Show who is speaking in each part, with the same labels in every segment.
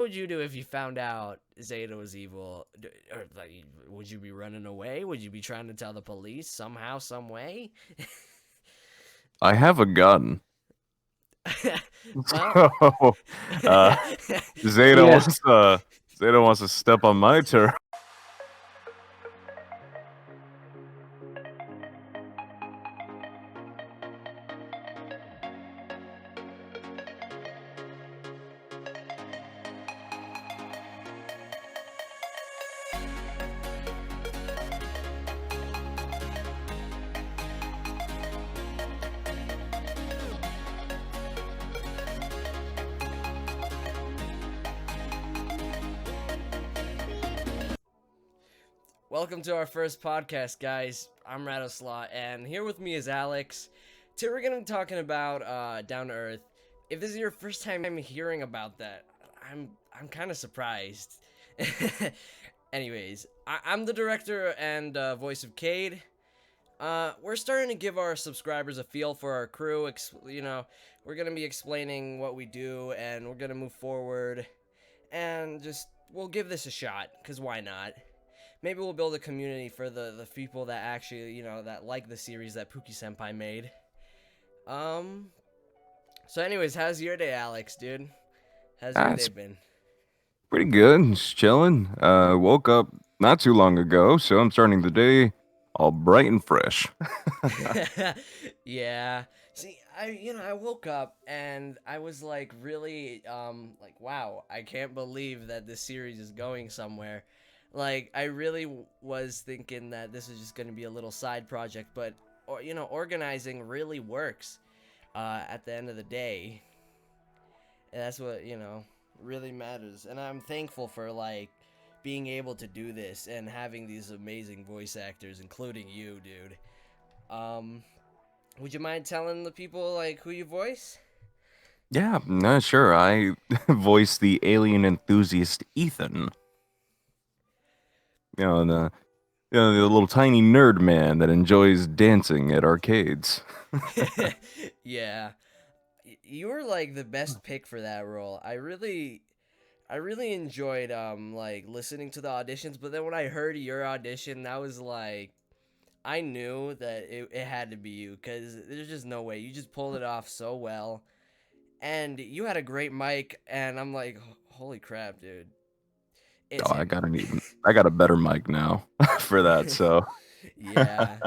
Speaker 1: would you do if you found out Zeta was evil? Or like, would you be running away? Would you be trying to tell the police somehow, some way?
Speaker 2: I have a gun.
Speaker 1: Well,
Speaker 2: So, uh, Zeta
Speaker 3: Yes.
Speaker 2: wants to Zeta wants to step on my turf.
Speaker 1: welcome to our first podcast, guys. I'm Rado and here with me is Alex. Today we're gonna be talking about Down to Earth. If this is your first time hearing about that, I'm kind of surprised. Anyways, I'm the director and voice of Cade. We're starting to give our subscribers a feel for our crew. We're gonna be explaining what we do, and we're gonna move forward, and just we'll give this a shot. Cause why not? Maybe we'll build a community for the people that actually that like the series that Pookie Senpai made. So anyways, how's your day, Alex, dude? How's your day
Speaker 2: That's
Speaker 1: been?
Speaker 2: pretty good. Just chilling. Woke up not too long ago, so I'm starting the day all bright and fresh.
Speaker 1: Yeah. See, I woke up and I was like really like wow, I can't believe that this series is going somewhere. Like I really was thinking that this was just going to be a little side project, but organizing really works at the end of the day. And that's what, really matters. And I'm thankful for like being able to do this and having these amazing voice actors, including you, dude. Um, would you mind telling the people like who you voice?
Speaker 2: Yeah, no, sure. I voice the alien enthusiast Ethan. You know, the the little tiny nerd man that enjoys dancing at arcades.
Speaker 1: Yeah, you were like the best pick for that role. I really enjoyed like listening to the auditions, but then when I heard your audition, that was like I knew that it had to be you because there's just no way you just pulled it off so well, and you had a great mic, and I'm like, holy crap, dude, it's
Speaker 2: Oh,
Speaker 1: him.
Speaker 2: I got a better mic now for that. So
Speaker 1: Yeah.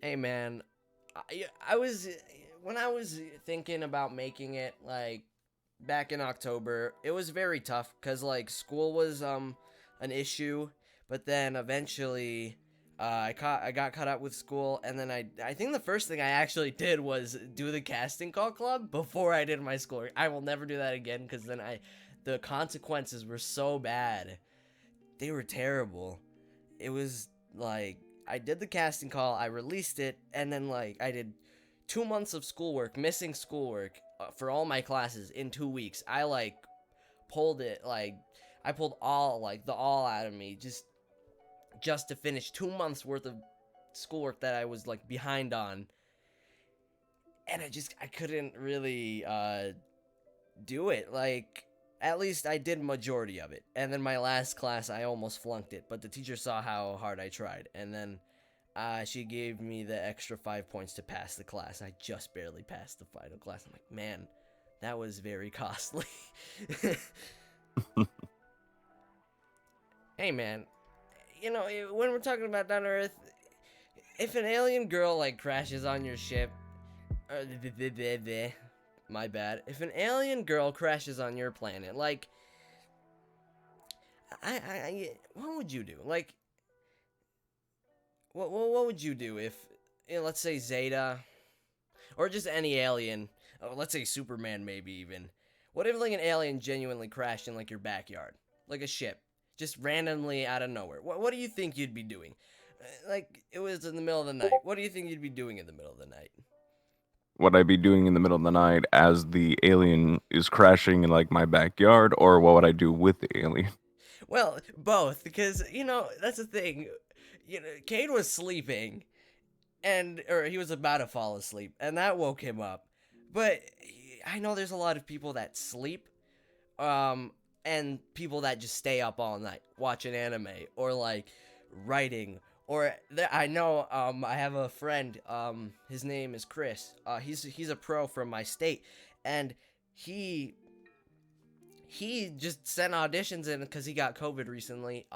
Speaker 1: Hey man, I was when I was thinking about making it like back in October, it was very tough cuz like school was an issue, but then eventually I got caught up with school, and then I think the first thing I actually did was do the casting call club before I did my school. I will never do that again cuz then I the consequences were so bad. They were terrible. It was like I did the casting call, I released it, and then like I did 2 months of schoolwork, missing schoolwork for all my classes in 2 weeks. I like pulled it like I pulled all like the all out of me just to finish 2 months worth of schoolwork that I was like behind on, and I couldn't really do it like. At least I did majority of it. And then my last class, I almost flunked it. But the teacher saw how hard I tried. And then she gave me the extra 5 points to pass the class. I just barely passed the final class. I'm like, man, that was very costly. Hey, man, when we're talking about Down to Earth, if an alien girl, like, crashes on your ship, my bad. If an alien girl crashes on your planet, like, what would you do? Like, what would you do if, let's say Zeta, or just any alien, let's say Superman, maybe even. What if like an alien genuinely crashed in like your backyard, like a ship, just randomly out of nowhere? What do you think you'd be doing? Like it was in the middle of the night. What do you think you'd be doing in the middle of the night?
Speaker 2: what I be doing in the middle of the night as the alien is crashing in like my backyard, or what would I do with the alien?
Speaker 1: Well, both, because that's the thing. Cade was sleeping, or he was about to fall asleep, and that woke him up. But I know there's a lot of people that sleep and people that just stay up all night watching anime or like writing. Or I know I have a friend. His name is Chris. He's a pro from my state, and he just sent auditions in because he got COVID recently.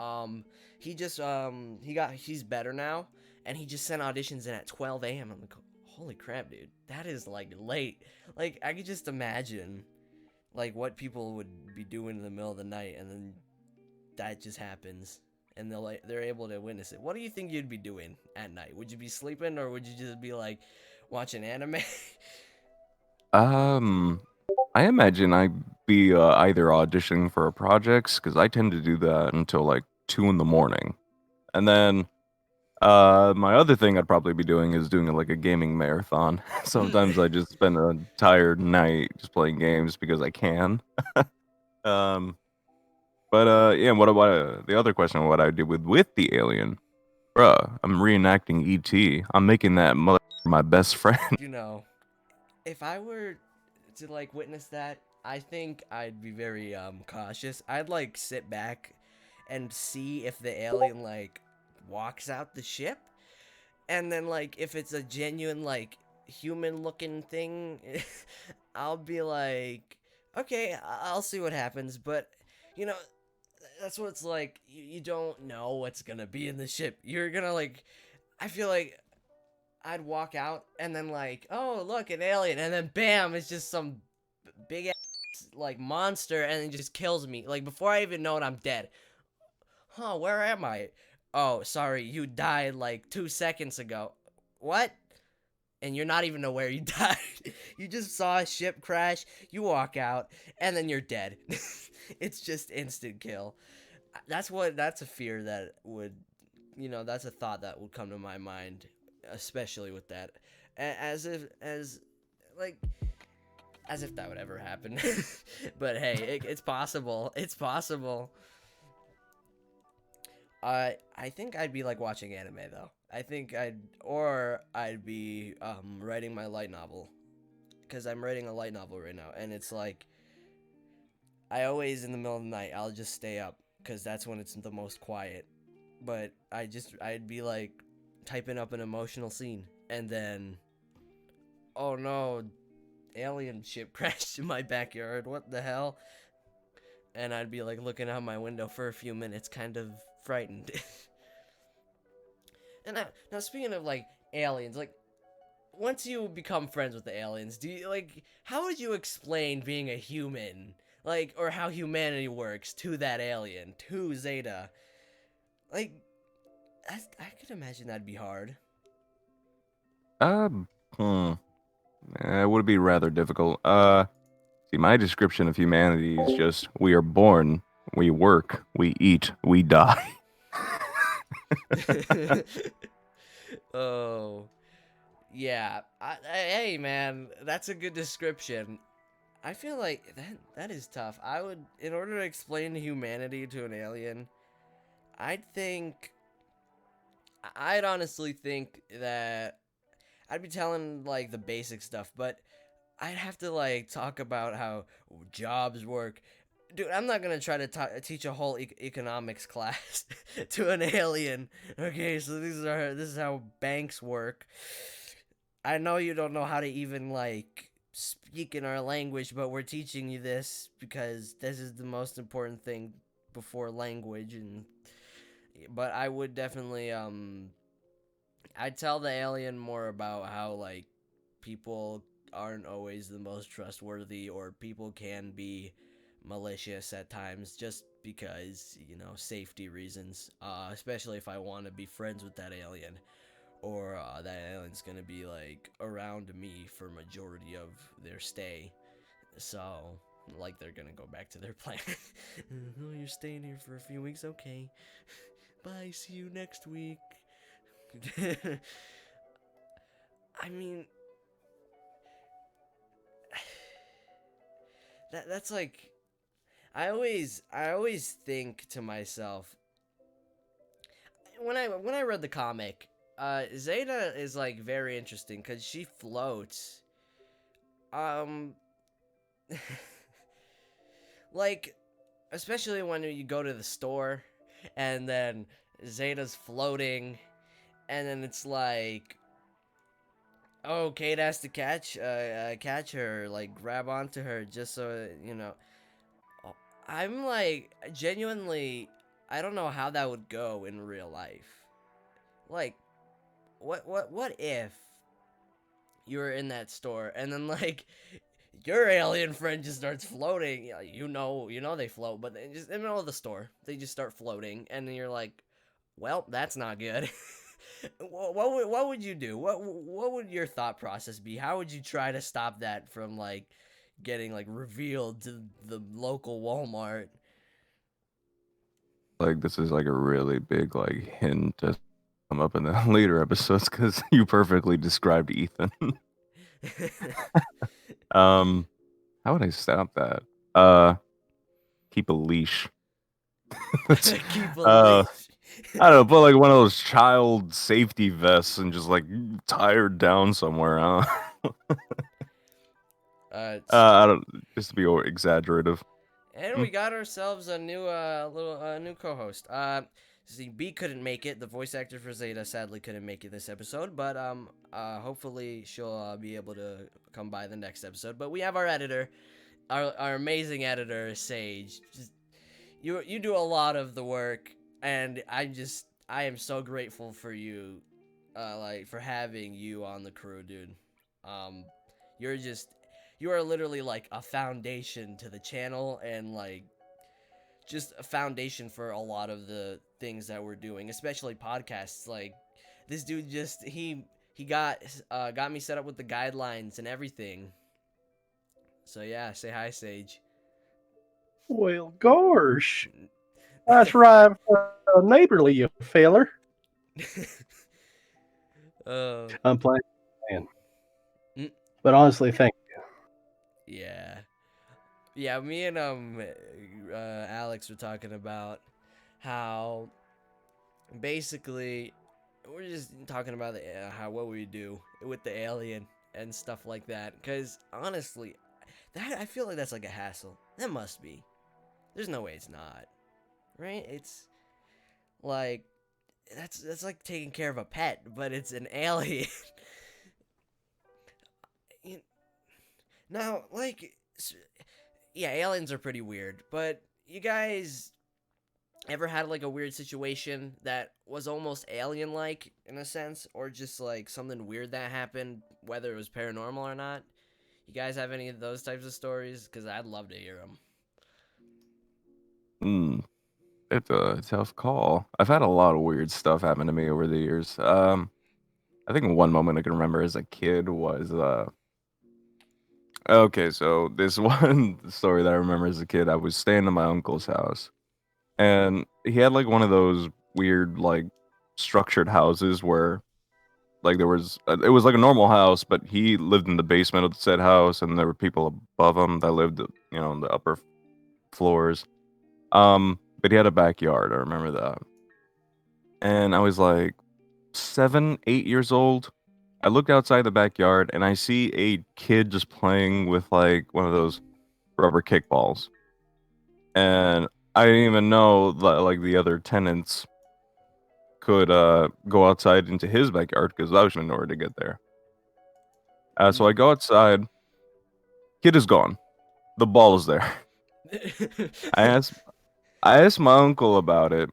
Speaker 1: He's better now, and he just sent auditions in at 12 a.m. I'm like, holy crap, dude, that is like late. Like I could just imagine like what people would be doing in the middle of the night, and then that just happens, and they're able to witness it. What do you think you'd be doing at night? Would you be sleeping, or would you just be like watching anime?
Speaker 2: Um, I imagine I'd be either auditioning for projects because I tend to do that until like 2 in the morning, and then my other thing I'd probably be doing is doing like a gaming marathon. Sometimes I just spend a tired night just playing games because I can. Um, but yeah. What about the other question? What I do with the alien, bruh? I'm reenacting ET. I'm making that mother my best friend.
Speaker 1: You know, if I were to like witness that, I think I'd be very cautious. I'd like sit back and see if the alien like walks out the ship, and then like if it's a genuine like human looking thing, I'll be like, okay, I'll see what happens. But you know, that's what it's like. You don't know what's gonna be in the ship. You're gonna like, I feel like I'd walk out and then like, oh look, an alien, and then bam, it's just some big ass like monster, and it just kills me. Like before I even know it, I'm dead. Huh? Where am I? Oh, sorry, you died like 2 seconds ago. What? And you're not even aware you died. You just saw a ship crash. You walk out, and then you're dead. It's just instant kill. That's a fear that would, that's a thought that would come to my mind, especially with that. Like as if that would ever happen. But hey, it's possible. It's possible. I think I'd be like watching anime though. I'd be writing my light novel, because I'm writing a light novel right now, and it's like I always in the middle of the night I'll just stay up because that's when it's the most quiet. But I'd be like typing up an emotional scene, and then oh no, alien ship crashed in my backyard. What the hell? And I'd be like looking out my window for a few minutes, kind of frightened. And now speaking of like aliens, like once you become friends with the aliens, do you like how would you explain being a human, like, or how humanity works to that alien, to Zeta? Like, I could imagine that'd be hard.
Speaker 2: Um, hmm. It would be rather difficult. See, my description of humanity is just we are born, we work, we eat, we die.
Speaker 1: Oh, yeah. Hey, man, that's a good description. I feel like that is tough. In order to explain humanity to an alien, I'd think, I'd honestly think that I'd be telling like the basic stuff, but I'd have to like talk about how jobs work. Dude, I'm not gonna try to teach a whole economics class to an alien. Okay, so this is how banks work. I know you don't know how to even like speak in our language, but we're teaching you this because this is the most important thing before language. And but I would definitely I'd tell the alien more about how like people aren't always the most trustworthy, or people can be malicious at times just because, safety reasons, especially if I want to be friends with that alien, or that alien's gonna be like around me for majority of their stay, so like they're gonna go back to their planet. Oh, you're staying here for a few weeks, okay, bye, see you next week. I mean, that's like, I always think to myself when I read the comic, Zeta is like very interesting because she floats. Um, like, especially when you go to the store and then Zeta's floating, and then it's like, oh, Kate has to catch her, like grab onto her just so you know. I'm like genuinely, I don't know how that would go in real life. Like, what if you were in that store and then like your alien friend just starts floating? You know they float, but just in the middle of the store, they just start floating, and then you're like, well, that's not good. What would you do? What would your thought process be? How would you try to stop that from like getting like revealed to the local Walmart?
Speaker 2: Like this is like a really big like hint to come up in the later episodes because you perfectly described Ethan. um, how would I stop that? Uh, keep a leash. That's,
Speaker 1: Keep a
Speaker 2: uh,
Speaker 1: leash.
Speaker 2: I don't know, put like one of those child safety vests and just like tie her down somewhere. I don't just to be over exaggerative.
Speaker 1: And
Speaker 2: Hmm.
Speaker 1: we got ourselves a new new co-host. See, B couldn't make it. The voice actor for Zeta sadly couldn't make it this episode, but hopefully she'll be able to come by the next episode. But we have our editor, our amazing editor Sage. Just, you do a lot of the work, and I am so grateful for you, like for having you on the crew, dude. Um, you're just you are literally like a foundation to the channel, and like just a foundation for a lot of the things that we're doing, especially podcasts. Like this dude just he got me set up with the guidelines and everything. So yeah, say hi, Sage.
Speaker 3: Well, gosh, that's right, neighborly, you feller.
Speaker 1: uh,
Speaker 3: I'm playing, man.
Speaker 1: mm,
Speaker 3: But honestly, thank
Speaker 1: yeah, yeah. Me and Alex were talking about how basically we're just talking about how what we do with the alien and stuff like that. Because honestly, that I feel like that's like a hassle. That must be. There's no way it's not, right? It's like that's like taking care of a pet, but it's an alien. You- now, like, yeah, aliens are pretty weird, but you guys ever had like a weird situation that was almost alien like in a sense, or just like something weird that happened, whether it was paranormal or not? You guys have any of those types of stories? Because I'd love to hear them.
Speaker 2: Hmm. It's a tough call. I've had a lot of weird stuff happen to me over the years. I think one moment I can remember as a kid was okay, so this one story that I remember as a kid, I was staying at my uncle's house and he had like one of those weird like structured houses where like there was it was like a normal house, but he lived in the basement of the said house and there were people above him that lived, in the upper floors. But he had a backyard, I remember that. And I was like 7, 8 years old. I look outside the backyard and I see a kid just playing with like one of those rubber kickballs. And I didn't even know that like the other tenants could go outside into his backyard because I was in order to get there. So I go outside. Kid is gone. The ball is there. I asked I asked my uncle about it,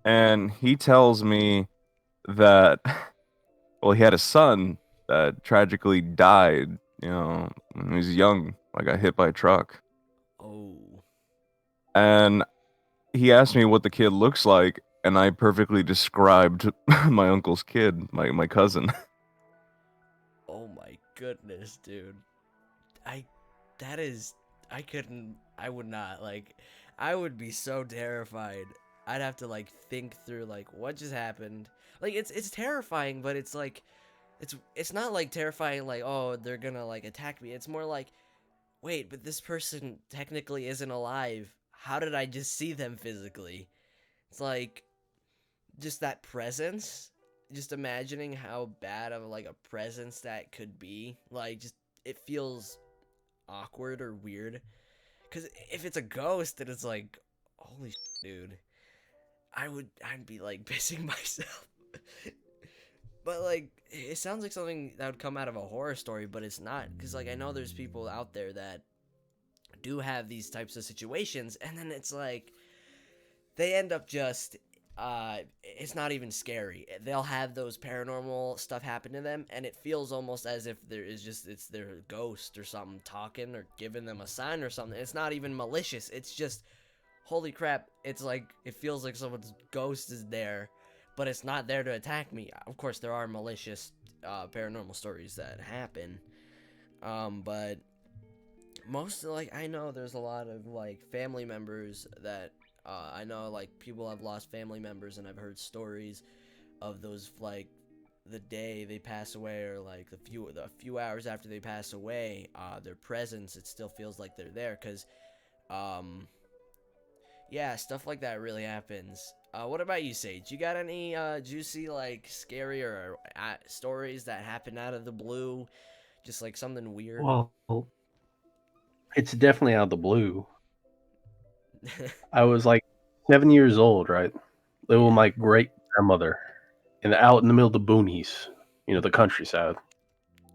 Speaker 2: and he tells me that well, he had a son that tragically died. When he was young, like got hit by a truck.
Speaker 1: Oh,
Speaker 2: And he asked me what the kid looks like, and I perfectly described my uncle's kid, my cousin.
Speaker 1: oh my goodness, dude. I that is I couldn't I would not like I would be so terrified. I'd have to like think through like what just happened. Like it's terrifying, but it's like it's not like terrifying like oh they're gonna like attack me. It's more like wait, but this person technically isn't alive. How did I just see them physically? It's like just that presence. Just imagining how bad of like a presence that could be. Like just it feels awkward or weird Because if it's a ghost, then it's like, holy shit, dude. I'd be like pissing myself. But like, it sounds like something that would come out of a horror story, but it's not. Because like, I know there's people out there that do have these types of situations, and then it's like, they end up just it's not even scary. They'll have those paranormal stuff happen to them, and it feels almost as if it's their ghost or something talking or giving them a sign or something. It's not even malicious. It's just, holy crap, it's like, it feels like someone's ghost is there, but it's not there to attack me. Of course, there are malicious paranormal stories that happen, but most, like, I know there's a lot of like family members that I know, like, people have lost family members, and I've heard stories of those, like, the day they pass away, or like a few hours after they pass away, their presence, it still feels like they're there, because yeah, stuff like that really happens. What about you, Sage? You got any juicy, like, scary or stories that happen out of the blue, just like something weird?
Speaker 3: Well, it's definitely out of the blue. I was like 7 years old, right? Living with my great grandmother, and out in the middle of the boonies, the countryside.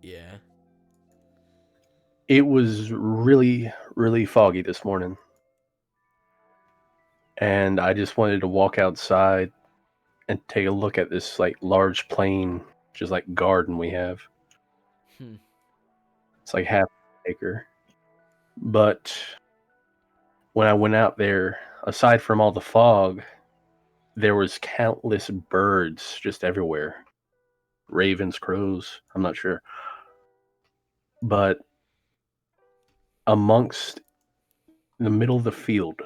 Speaker 1: Yeah.
Speaker 3: It was really, really foggy this morning, and I just wanted to walk outside and take a look at this like large plain, just like garden we have.
Speaker 1: Hmm.
Speaker 3: It's like half an acre, but when I went out there, aside from all the fog, there was countless birds just everywhere. Ravens, crows, I'm not sure. But amongst the middle of the field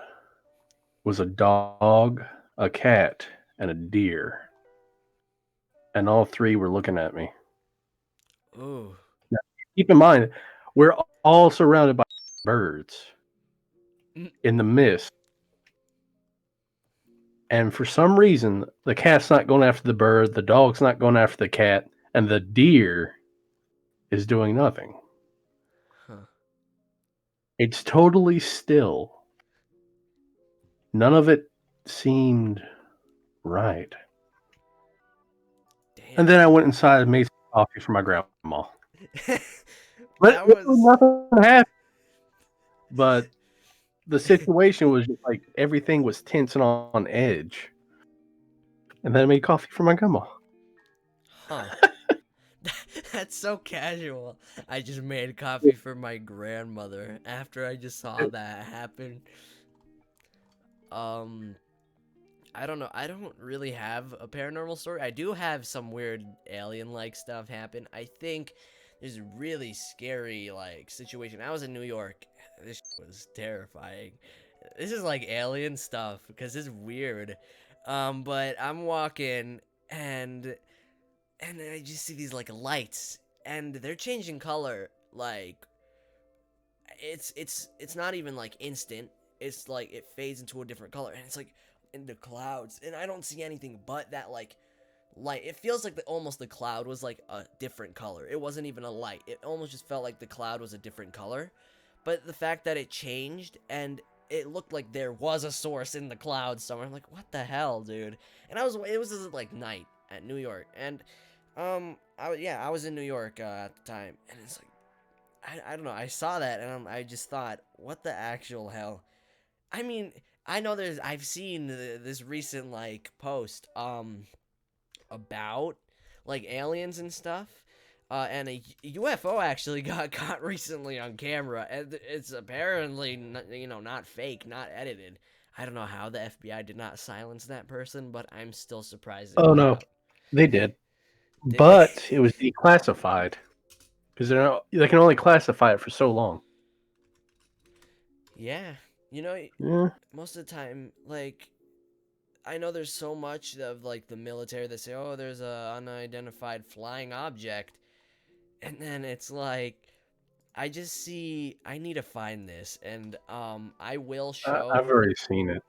Speaker 3: was a dog, a cat, and a deer. And all three were looking at me.
Speaker 1: Ooh.
Speaker 3: Now, keep in mind, we're all surrounded by birds in the mist. And for some reason, the cat's not going after the bird, the dog's not going after the cat, and the deer is doing nothing.
Speaker 1: Huh.
Speaker 3: It's totally still. None of it seemed right.
Speaker 1: Damn.
Speaker 3: And then I went inside and made some coffee for my grandma. But
Speaker 1: That was
Speaker 3: nothing happened. But the situation was just like everything was tense and on edge. And then I made coffee for my grandma.
Speaker 1: Huh. That's so casual. I just made coffee for my grandmother after I just saw that happen. I don't know. I don't really have a paranormal story. I do have some weird alien-like stuff happen. I think there's a really scary, like, situation. I was in New York. This was terrifying. This is like alien stuff because it's weird. But I'm walking, and I just see these like lights, and they're changing color. Like, it's not even like instant. It's like it fades into a different color, and it's like in the clouds, and I don't see anything but that like light. It feels like almost the cloud was like a different color. It wasn't even a light. It almost just felt like the cloud was a different color. But the fact that it changed, and it looked like there was a source in the clouds somewhere. I'm like, what the hell, dude? And it was like night at New York, and I was in New York at the time, and it's like, I don't know. I saw that, and I just thought, what the actual hell? I mean, I know I've seen this recent like post about like aliens and stuff. And a UFO actually got caught recently on camera, and it's apparently not fake, not edited. I don't know how the FBI did not silence that person, but I'm still surprised.
Speaker 3: Oh, no. They did.
Speaker 1: Did they?
Speaker 3: But it was declassified. Because they can only classify it for so long.
Speaker 1: Yeah,
Speaker 3: Yeah.
Speaker 1: most of the time, like, I know there's so much of like the military that say, oh, there's a unidentified flying object, and then it's like, I just see, I need to find this, and I will show.
Speaker 3: I've already seen it.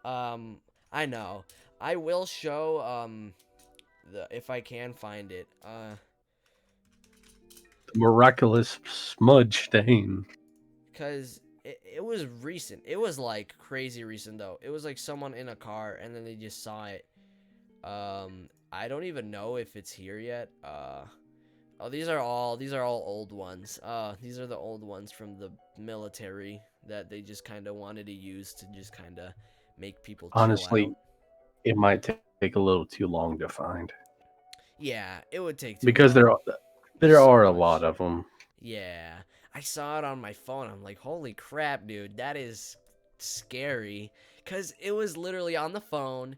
Speaker 1: I know. I will show if I can find it.
Speaker 3: The miraculous smudge stain.
Speaker 1: Cause it was recent. It was like crazy recent though. It was like someone in a car and then they just saw it. I don't even know if it's here yet. Oh, these are all old ones. These are the old ones from the military that they just kind of wanted to use to just kind of make people chill
Speaker 3: Honestly,
Speaker 1: out.
Speaker 3: it might take a little too long to find
Speaker 1: Yeah, it would take too
Speaker 3: because
Speaker 1: long. There's
Speaker 3: there
Speaker 1: so
Speaker 3: are a
Speaker 1: much.
Speaker 3: lot of them.
Speaker 1: Yeah, I saw it on my phone. I'm like, holy crap, dude, that is scary. Cause it was literally on the phone.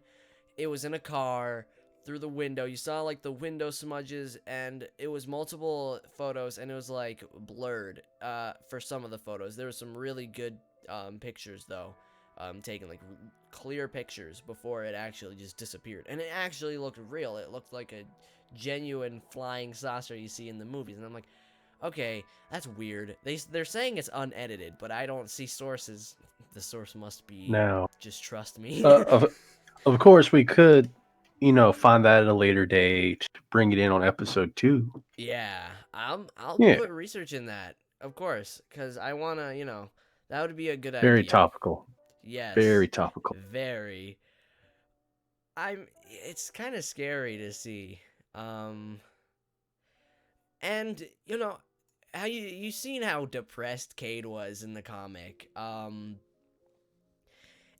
Speaker 1: It was in a car through the window. You saw like the window smudges, and it was multiple photos, and it was like blurred. For some of the photos, there was some really good pictures though, taken like clear pictures before it actually just disappeared, and it actually looked real. It looked like a genuine flying saucer you see in the movies, and I'm like, okay, that's weird. They're saying it's unedited, but I don't see sources. The source must be
Speaker 3: Now,
Speaker 1: just trust me.
Speaker 3: uh, of of course, we could, find that at a later date, bring it in on episode 2.
Speaker 1: Yeah, I'll
Speaker 3: Yeah,
Speaker 1: put research in that, of course, because I wanna, that would be a good
Speaker 3: very
Speaker 1: idea.
Speaker 3: topical. Very
Speaker 1: Yes,
Speaker 3: topical.
Speaker 1: very. It's kind of scary to see. Um, and how you seen how depressed Cade was in the comic.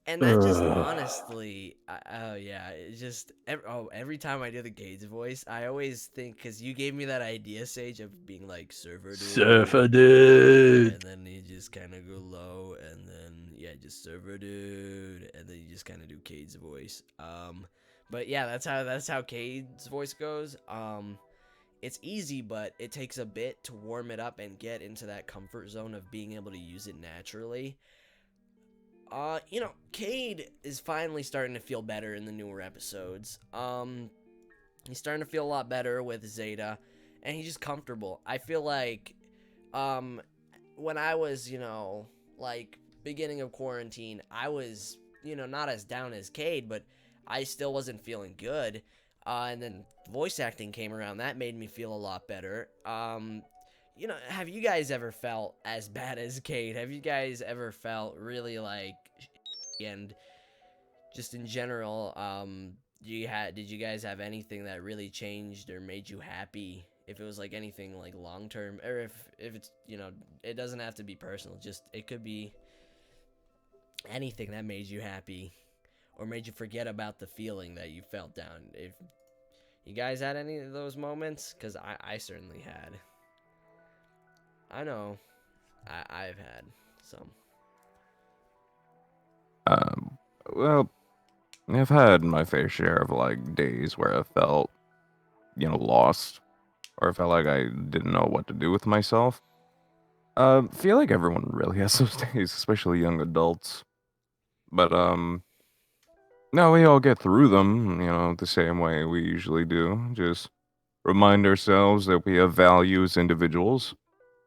Speaker 1: And that just
Speaker 3: Ugh.
Speaker 1: honestly, oh yeah, it just every time I do the Gates voice, I always think because you gave me that idea, Sage, of being like server
Speaker 3: Surfer
Speaker 1: dude,
Speaker 3: dude.
Speaker 1: and then you just kind of go low, and then yeah, just server dude, and then you just kind of do Cade's voice. But yeah, that's how Cade's voice goes. It's easy, but it takes a bit to warm it up and get into that comfort zone of being able to use it naturally. Cade is finally starting to feel better in the newer episodes. He's starting to feel a lot better with Zeta, and he's just comfortable. I feel like, when I was, like, beginning of quarantine, I was, not as down as Cade, but I still wasn't feeling good. And then voice acting came around. That made me feel a lot better. Have you guys ever felt as bad as Cade? Have you guys ever felt really like and just in general, did you guys have anything that really changed or made you happy? If it was like anything like long term, or if it's it doesn't have to be personal. Just it could be anything that made you happy or made you forget about the feeling that you felt down. If you guys had any of those moments, because I certainly had. I know I've had some.
Speaker 2: Um, well, I've had my fair share of like days where I felt, lost, or I felt like I didn't know what to do with myself. Feel like everyone really has those days, especially young adults. But no, we all get through them, the same way we usually do. Just remind ourselves that we have value as individuals,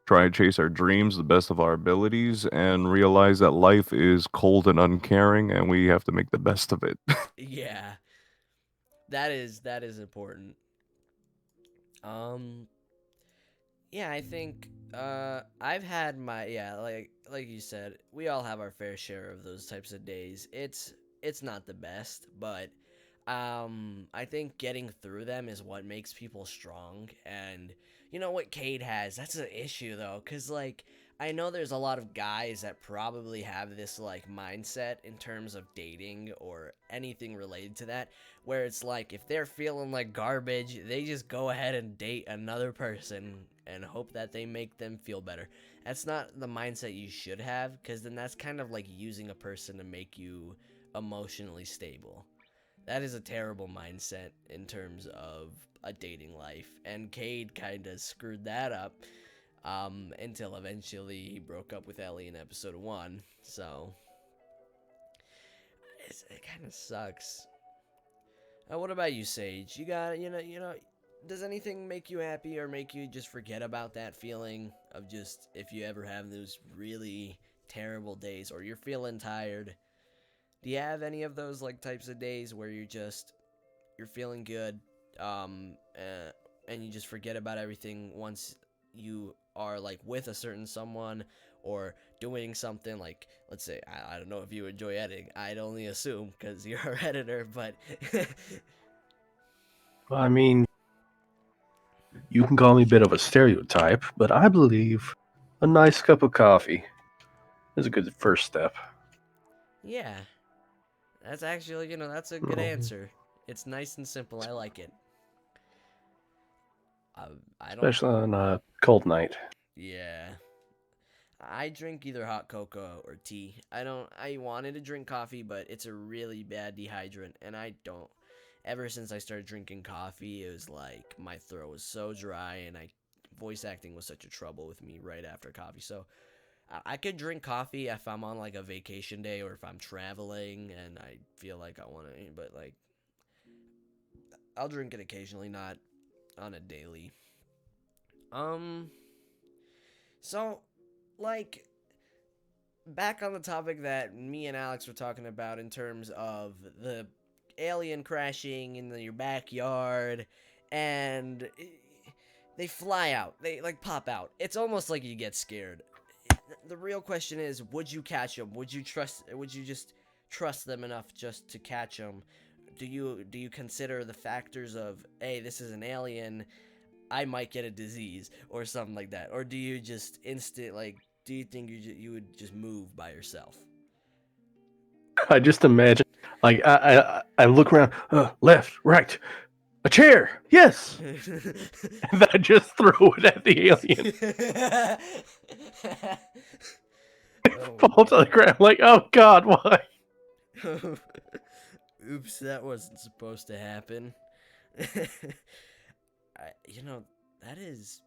Speaker 2: try and chase our dreams to the best of our abilities, and realize that life is cold and uncaring, and we have to make the best of it.
Speaker 1: Yeah, that is important. Um, yeah, I think I've had my like you said, we all have our fair share of those types of days. It's not the best, but I think getting through them is what makes people strong. And you know what Cade has, that's an issue though, cuz like I know there's a lot of guys that probably have this like mindset in terms of dating or anything related to that, where it's like if they're feeling like garbage, they just go ahead and date another person and hope that they make them feel better. That's not the mindset you should have, because then that's kind of like using a person to make you emotionally stable. That is a terrible mindset in terms of a dating life, and Cade kind of screwed that up, until eventually he broke up with Ellie in episode 1. So it kind of sucks. What about you, Sage? You got does anything make you happy or make you just forget about that feeling of just if you ever have those really terrible days or you're feeling tired? Do you have any of those like types of days where you're feeling good, and you just forget about everything once you are like with a certain someone, or doing something like, let's say, I don't know if you enjoy editing. I'd only assume because you're our editor, but
Speaker 3: I mean, you can call me a bit of a stereotype, but I believe a nice cup of coffee is a good first step.
Speaker 1: yeah, that's actually, that's a good answer. It's nice and simple. I like it. I don't.
Speaker 3: Especially on a cold night.
Speaker 1: Yeah. I drink either hot cocoa or tea. I wanted to drink coffee, but it's a really bad dehydrant, and I don't. Ever since I started drinking coffee, it was like my throat was so dry, and voice acting was such a trouble with me right after coffee. So I could drink coffee if I'm on like a vacation day or if I'm traveling and I feel like I want to, but like I'll drink it occasionally, not on a daily. So like back on the topic that me and Alex were talking about in terms of the alien crashing in your backyard and they fly out, they like pop out. It's almost like you get scared. The real question is, would you catch them? Would you just trust them enough just to catch them? Do you consider the factors of, hey, this is an alien, I might get a disease or something like that, or do you just do you think you would just move by yourself?
Speaker 3: I just imagine, like, I look around, left, right, a chair, yes, and then I just throw it at the alien. Fall to the ground, like, oh god, why?
Speaker 1: Oops, that wasn't supposed to happen. That is,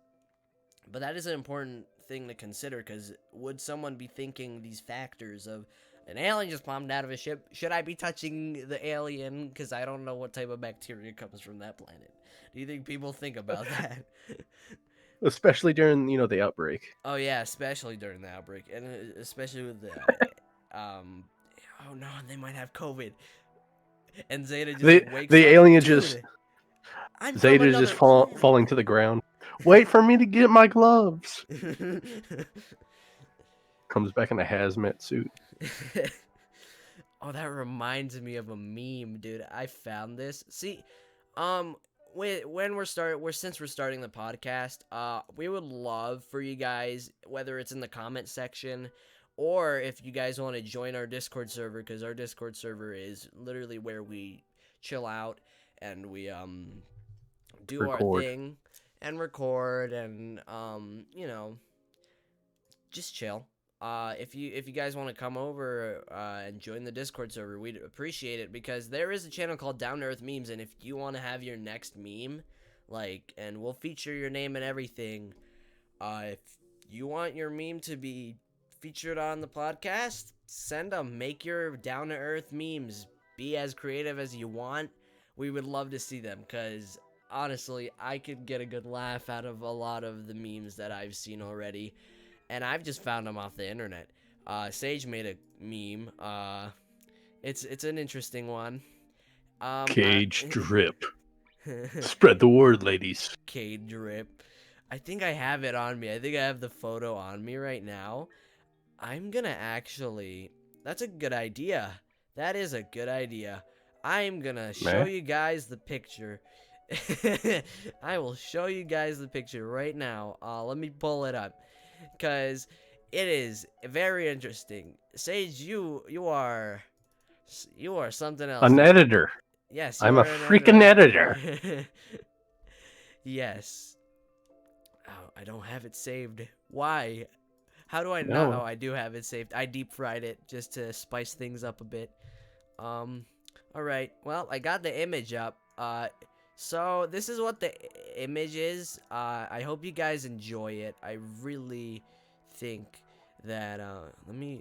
Speaker 1: but that is an important thing to consider, because would someone be thinking these factors of an alien just bombed out of a ship? Should I be touching the alien? Because I don't know what type of bacteria comes from that planet. Do you think people think about that?
Speaker 3: Especially during, the outbreak.
Speaker 1: Oh yeah, especially during the outbreak, and especially with the, oh no, they might have COVID, and Zeta just wakes
Speaker 3: the
Speaker 1: up.
Speaker 3: alien
Speaker 1: Dude,
Speaker 3: just
Speaker 1: I'm from
Speaker 3: Zeta
Speaker 1: another
Speaker 3: just falling to the ground. Wait for me to get my gloves. Comes back in a hazmat suit.
Speaker 1: Oh, that reminds me of a meme, dude. I found this. See, since we're starting the podcast, we would love for you guys, whether it's in the comment section or if you guys want to join our Discord server, because our Discord server is literally where we chill out and we do our thing and record and just chill. If you guys want to come over and join the Discord server, we'd appreciate it, because there is a channel called Down to Earth Memes, and if you want to have your next meme, and we'll feature your name and everything, if you want your meme to be featured on the podcast, send them. Make your Down to Earth memes. Be as creative as you want. We would love to see them, because honestly, I could get a good laugh out of a lot of the memes that I've seen already. And I've just found them off the internet. Sage made a meme. It's an interesting one.
Speaker 3: Cage drip. Spread the word, ladies.
Speaker 1: Cage drip. I think I have it on me. I think I have the photo on me right now. I'm gonna actually... That's a good idea. That is a good idea. I'm gonna show you guys the picture. I will show you guys the picture right now. Let me pull it up, because it is very interesting. Sage, you are something else.
Speaker 3: An editor.
Speaker 1: Yes,
Speaker 3: I'm a freaking editor.
Speaker 1: Yes. Oh, I don't have it saved. Why? How do I
Speaker 3: No.
Speaker 1: not? Oh, I do have it saved. I deep fried it just to spice things up a bit. All right. Well, I got the image up. So this is what the image is. I hope you guys enjoy it. I really think that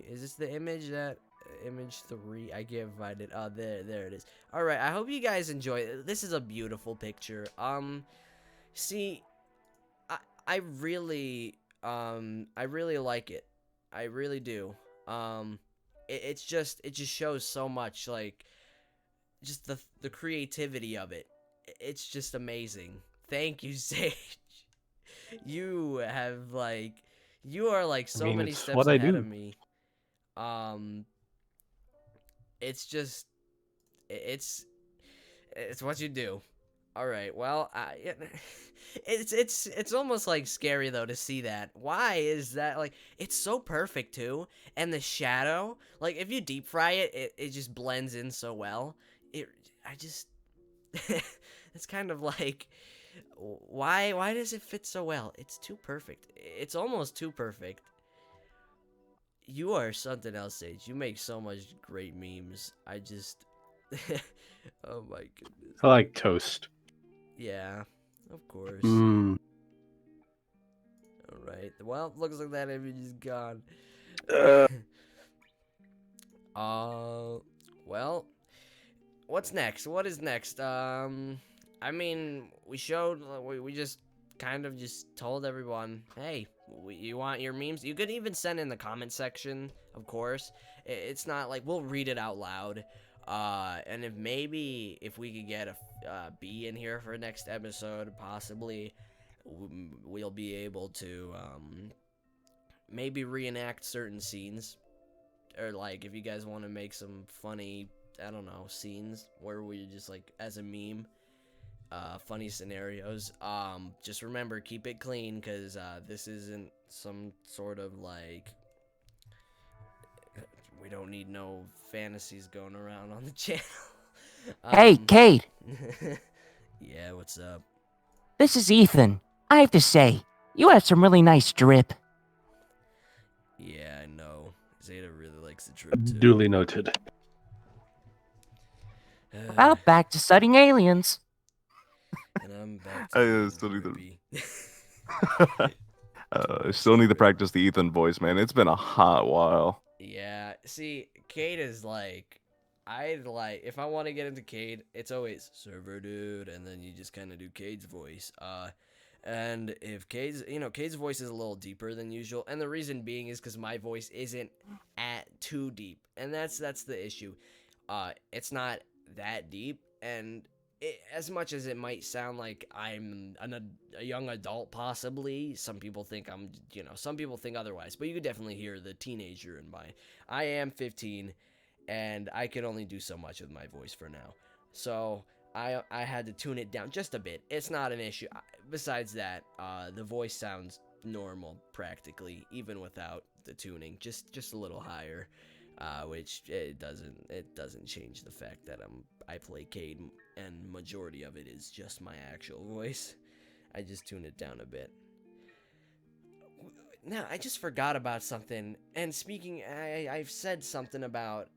Speaker 1: is this the image? That image 3? I can't find it. Oh, there it is. All right. I hope you guys enjoy it. This is a beautiful picture. See, I really like it. I really do. It just shows so much, like, just the creativity of it. It's just amazing. Thank you, Sage. You have You are like so many
Speaker 3: it's
Speaker 1: steps
Speaker 3: what I
Speaker 1: ahead
Speaker 3: do.
Speaker 1: of me. It's just it's what you do. All right. Well, it's almost like scary though to see that. Why is that? Like, it's so perfect too, and the shadow. Like, if you deep fry it, it just blends in so well. I just, it's kind of like, why does it fit so well? It's too perfect. It's almost too perfect. You are something else, Sage. You make so much great memes. I just, oh my goodness.
Speaker 3: I like toast.
Speaker 1: Yeah, of course.
Speaker 3: Mm.
Speaker 1: All right. Well, looks like that image is gone.
Speaker 3: Uh,
Speaker 1: Well, what's next? What is next? I mean, we showed, we just kind of just told everyone, hey, you want your memes? You could even send in the comment section, of course. It's not like we'll read it out loud. And if we could get a B in here for next episode, possibly we'll be able to maybe reenact certain scenes, or like if you guys want to make some funny, I don't know, scenes where we just like as a meme, funny scenarios. Just remember, keep it clean, because this isn't some sort of like, we don't need no fantasies going around on the channel.
Speaker 4: Hey, Kate,
Speaker 1: Yeah, what's up?
Speaker 4: this is Ethan. I have to say, you have some really nice drip.
Speaker 1: Yeah, I know. Zeta really likes the trip too.
Speaker 3: duly noted.
Speaker 4: Well, back to studying aliens.
Speaker 1: And I'm back
Speaker 2: I,
Speaker 1: to
Speaker 2: still need to-
Speaker 1: Ruby.
Speaker 2: I still need to practice the Ethan voice, man. It's been a hot while.
Speaker 1: Yeah, see, Cade is like, if I want to get into Cade, it's always server dude, and then you just kind of do Cade's voice. And if Cade's voice is a little deeper than usual, and the reason being is because my voice isn't too deep, and that's the issue. It's not that deep, and as much as it might sound like I'm a young adult, possibly, some people think some people think otherwise, but you could definitely hear the teenager in my. I am 15, and I can only do so much with my voice for now. So I had to tune it down just a bit. It's not an issue. Besides that, the voice sounds normal practically, even without the tuning, just a little higher. Which it doesn't change the fact that I play Cade, and majority of it is just my actual voice. I just tune it down a bit. Now I just forgot about something. And speaking, I've said something about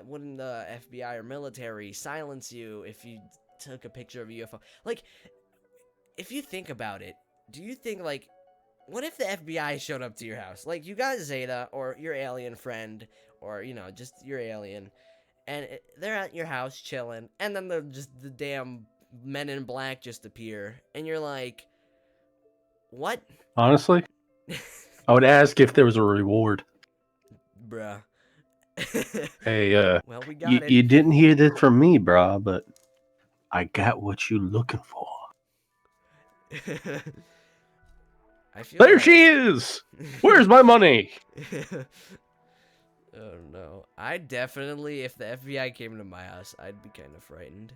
Speaker 1: wouldn't the FBI or military silence you if you took a picture of a UFO? Like, if you think about it, do you think like, what if the FBI showed up to your house? Like, you got Zeta or your alien friend, or, just your alien, and they're at your house chilling, and then the damn Men in Black just appear, and you're like, what?
Speaker 3: Honestly, I would ask if there was a reward.
Speaker 1: Bruh.
Speaker 3: Hey,
Speaker 1: Well, we got it.
Speaker 3: you didn't hear this from me, brah, but I got what you looking for.
Speaker 1: I feel
Speaker 3: There
Speaker 1: like...
Speaker 3: she is! Where's my money?
Speaker 1: Oh no. I definitely, if the FBI came to my house, I'd be kind of frightened.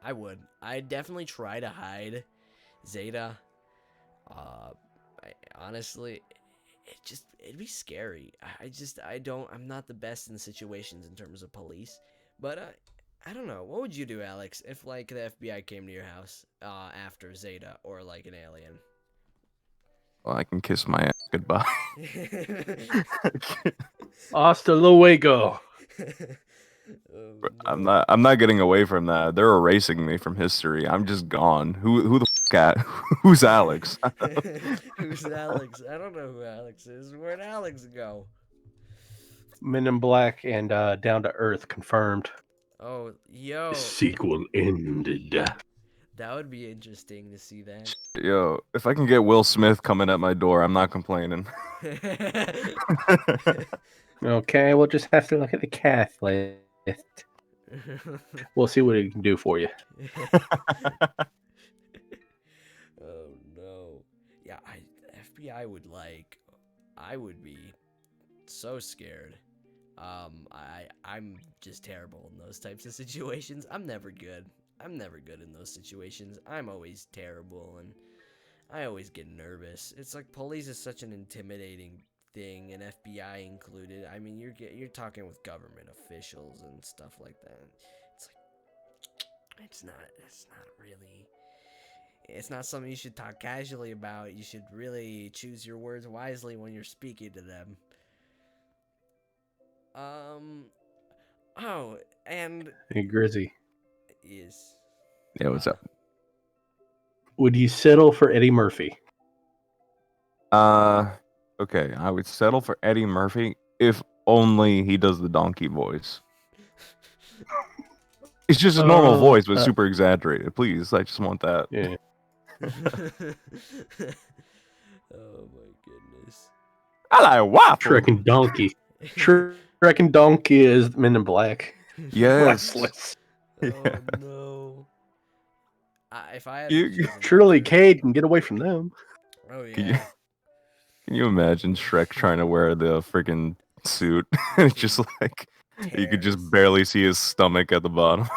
Speaker 1: I would. I'd definitely try to hide Zeta. Honestly, it'd be scary. I'm not the best in situations in terms of police, but I don't know. What would you do, Alex, if like the FBI came to your house after Zeta, or like an alien?
Speaker 2: Well, I can kiss my ass goodbye.
Speaker 3: Hasta luego.
Speaker 1: Oh,
Speaker 2: I'm not getting away from that. They're erasing me from history. I'm just gone. Who the at? Who's Alex?
Speaker 1: Who's Alex? I don't know who Alex is. Where'd Alex go?
Speaker 3: Men in Black and Down to Earth confirmed.
Speaker 1: Oh, yo.
Speaker 3: Sequel ended.
Speaker 1: That would be interesting to see that.
Speaker 2: Yo, if I can get Will Smith coming at my door, I'm not complaining.
Speaker 3: Okay, we'll just have to look at the cast list. We'll see what he can do for you.
Speaker 1: Oh no. Yeah, FBI would I would be so scared. I'm just terrible in those types of situations. I'm never good in those situations. I'm always terrible, and I always get nervous. It's like police is such an intimidating thing, and FBI included. I mean, you're talking with government officials and stuff like that. It's like it's not really. It's not something you should talk casually about. You should really choose your words wisely when you're speaking to them. Oh, and
Speaker 3: Hey, Grizzy,
Speaker 1: is
Speaker 2: Yeah, what's up?
Speaker 3: would you settle for Eddie Murphy?
Speaker 2: Okay, I would settle for Eddie Murphy if only he does the donkey voice. It's just a normal voice, but super exaggerated. Please, I just want that.
Speaker 3: Yeah.
Speaker 1: Oh my goodness.
Speaker 2: I like waffle.
Speaker 3: Shrek and Donkey. Shrek and Donkey is Men in Black.
Speaker 2: Yes.
Speaker 3: Restless.
Speaker 1: Oh
Speaker 2: Yeah.
Speaker 1: no. If I had
Speaker 2: You-
Speaker 1: to choose an
Speaker 3: Surely
Speaker 1: actor-
Speaker 3: Cade can get away from them.
Speaker 1: Oh
Speaker 2: Can you-
Speaker 1: yeah.
Speaker 2: Can you imagine Shrek trying to wear the freaking suit? And it's just like you could just
Speaker 1: Tears.
Speaker 2: barely see his stomach at the bottom.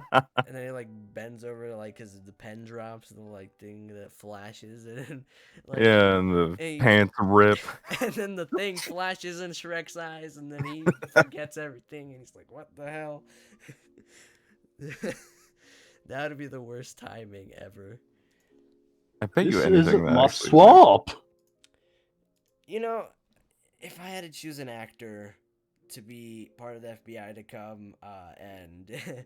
Speaker 1: And then he like bends over like because the pen drops, the like thing that flashes, and then, like,
Speaker 2: Yeah, and the
Speaker 1: Hey.
Speaker 2: pants rip.
Speaker 1: and then the thing flashes in Shrek's eyes, and then he forgets everything, and he's like, "What the hell?" That would be the worst timing ever.
Speaker 2: I bet you
Speaker 3: This
Speaker 2: anything
Speaker 3: isn't
Speaker 2: that
Speaker 3: my
Speaker 2: actually-
Speaker 3: swamp.
Speaker 1: You know, if I had to choose an actor to be part of the FBI to come and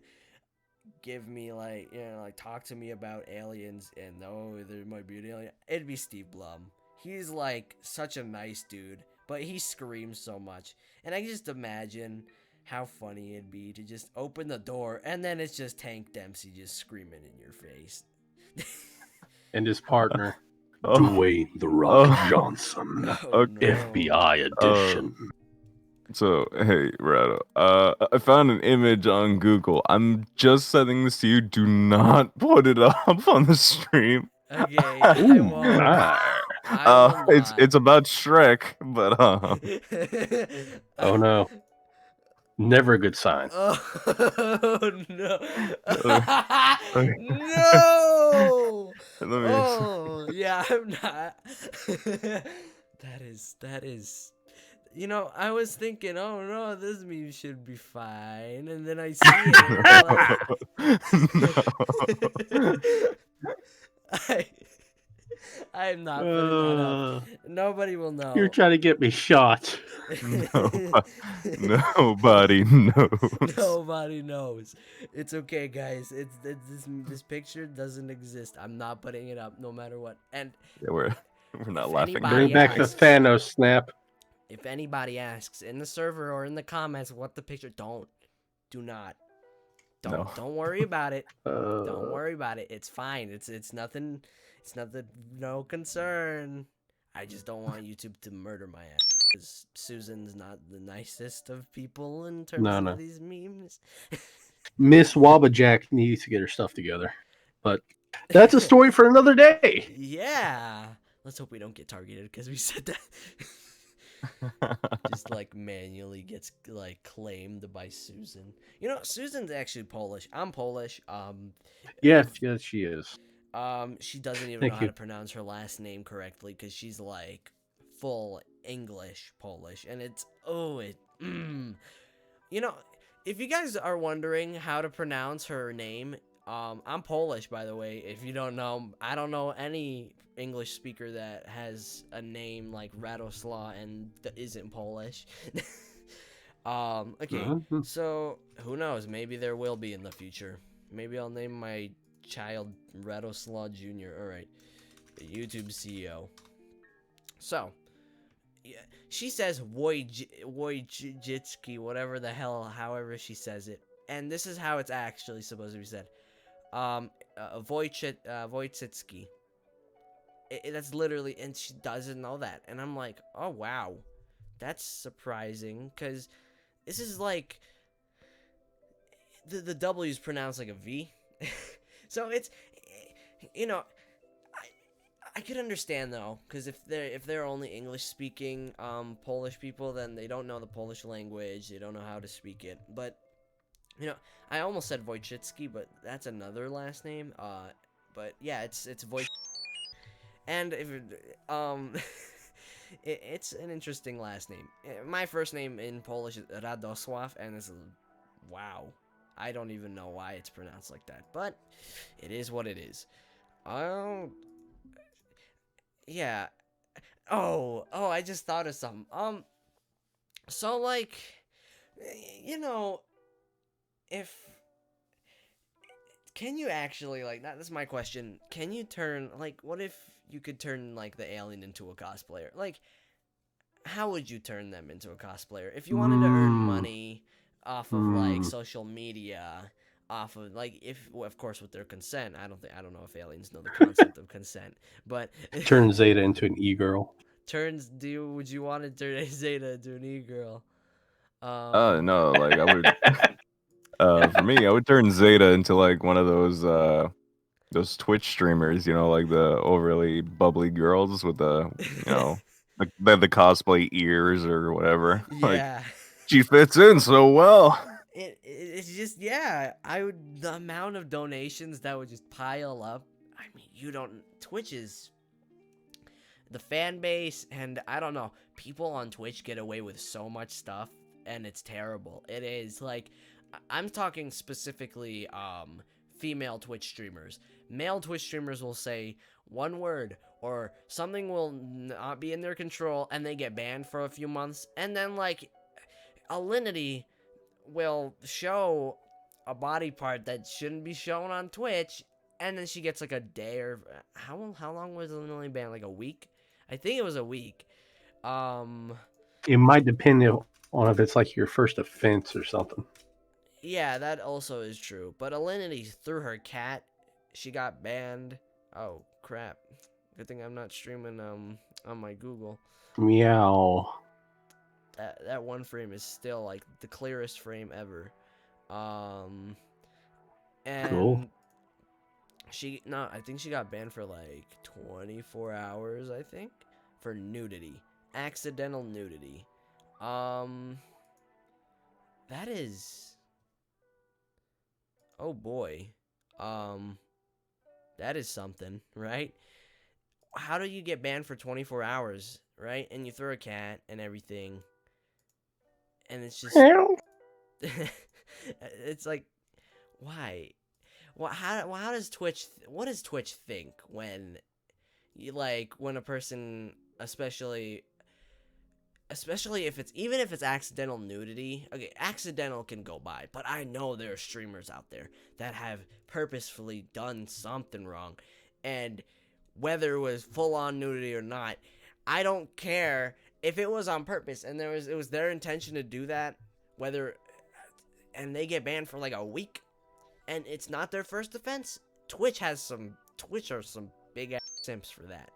Speaker 1: give me like talk to me about aliens and there might be an alien, it'd be Steve Blum. He's like such a nice dude, but he screams so much, and I can just imagine how funny it'd be to just open the door and then it's just Tank Dempsey just screaming in your face.
Speaker 3: And his partner,
Speaker 2: Oh.
Speaker 3: Dwayne The Rock
Speaker 2: Oh.
Speaker 3: Johnson.
Speaker 1: Oh,
Speaker 2: Okay.
Speaker 1: no.
Speaker 3: FBI edition.
Speaker 2: So, hey, Rado, I found an image on Google. I'm just sending this to you. Do not put it up on the stream.
Speaker 1: Okay, I
Speaker 3: Ooh,
Speaker 1: won't.
Speaker 3: my.
Speaker 1: I will not.
Speaker 2: It's about Shrek, but
Speaker 3: Oh no. Never a good sign.
Speaker 1: Oh no!
Speaker 2: Okay.
Speaker 1: No!
Speaker 2: let me.
Speaker 1: Oh yeah, I'm not. That is. You know, I was thinking, oh no, this meme should be fine, and then I see it. And I'm not putting that up. Nobody will know.
Speaker 3: You're trying to get me shot.
Speaker 2: Nobody knows.
Speaker 1: Nobody knows. It's okay, guys. This picture doesn't exist. I'm not putting it up, no matter what. And
Speaker 2: Yeah, we're not
Speaker 1: If
Speaker 2: laughing.
Speaker 1: anybody
Speaker 3: Bring back the
Speaker 1: asks-
Speaker 3: Thanos snap.
Speaker 1: if anybody asks in the server or in the comments what the picture, do not.
Speaker 2: No.
Speaker 1: Don't worry about it. Don't
Speaker 3: Uh,
Speaker 1: worry about it. It's fine. It's nothing. It's nothing. No concern. I just don't want YouTube to murder my ass. Because Susan's not the nicest of people in terms
Speaker 3: No,
Speaker 1: of
Speaker 3: no.
Speaker 1: these memes.
Speaker 3: Miss Wabajack needs to get her stuff together. But that's a story for another day.
Speaker 1: Yeah. Let's hope we don't get targeted because we said that. Just like manually gets like claimed by Susan. You know, Susan's actually Polish. I'm Polish.
Speaker 3: Yes, yes, she is.
Speaker 1: She doesn't even
Speaker 3: Thank
Speaker 1: know how
Speaker 3: you.
Speaker 1: to pronounce her last name correctly because she's like full English Polish, and it's You know, if you guys are wondering how to pronounce her name, I'm Polish, by the way. If you don't know, I don't know any English speaker that has a name like Radoslaw and isn't Polish. Okay,
Speaker 3: Mhm.
Speaker 1: so who knows? Maybe there will be in the future. Maybe I'll name my child Radoslaw Jr. All right, the YouTube CEO. So, yeah, she says Wojcicki, whatever the hell, however she says it, and this is how it's actually supposed to be said. Wojcicki. That's literally, and she doesn't know that, and I'm like, oh wow, that's surprising, because this is like the W is pronounced like a V. So it's, you know, I could understand though, because if they're only English speaking Polish people, then they don't know the Polish language, they don't know how to speak it. But I almost said Wojcicki, but that's another last name. But yeah, it's Wojcicki. And if it's an interesting last name. My first name in Polish is Radosław, and it's wow. I don't even know why it's pronounced like that, but it is what it is. Yeah. I just thought of something. So like, if can you actually that's my question. Can you turn what if you could turn like the alien into a cosplayer? Like, how would you turn them into a cosplayer if you wanted to earn money off of like social media? Off of of course with their consent. I don't know if aliens know the concept of consent, but
Speaker 3: Turn Zeta into an e-girl.
Speaker 1: Would you want to turn Zeta into an e-girl?
Speaker 2: No, like I would. For me, I would turn Zeta into like one of those Twitch streamers, like the overly bubbly girls with the the cosplay ears or whatever. Like,
Speaker 1: Yeah.
Speaker 2: she fits in so well.
Speaker 1: It's just the amount of donations that would just pile up. I mean, Twitch is the fan base, and I don't know, people on Twitch get away with so much stuff, and it's terrible. It is like, I'm talking specifically female Twitch streamers. Male Twitch streamers will say one word or something will not be in their control, and they get banned for a few months, and then like Alinity will show a body part that shouldn't be shown on Twitch, and then she gets like a day or how long was Alinity banned? Like a week? I think it was a week.
Speaker 3: It might depend on if it's like your first offense or something.
Speaker 1: Yeah, that also is true. But Alinity threw her cat. She got banned. Oh crap! Good thing I'm not streaming on my Google.
Speaker 3: Meow.
Speaker 1: That one frame is still like the clearest frame ever. And
Speaker 3: Cool.
Speaker 1: I think she got banned for like 24 hours, I think, for nudity. Accidental nudity. That is, oh boy. That is something, right? How do you get banned for 24 hours, right? And you throw a cat and everything. And it's just it's like, why? Well, how does Twitch? What does Twitch think when when a person, especially if it's accidental nudity? Okay, accidental can go by, but I know there are streamers out there that have purposefully done something wrong, and whether it was full on nudity or not, I don't care. If it was on purpose and it was their intention to do that, and they get banned for like a week, and it's not their first offense, Twitch are some big ass simps for that.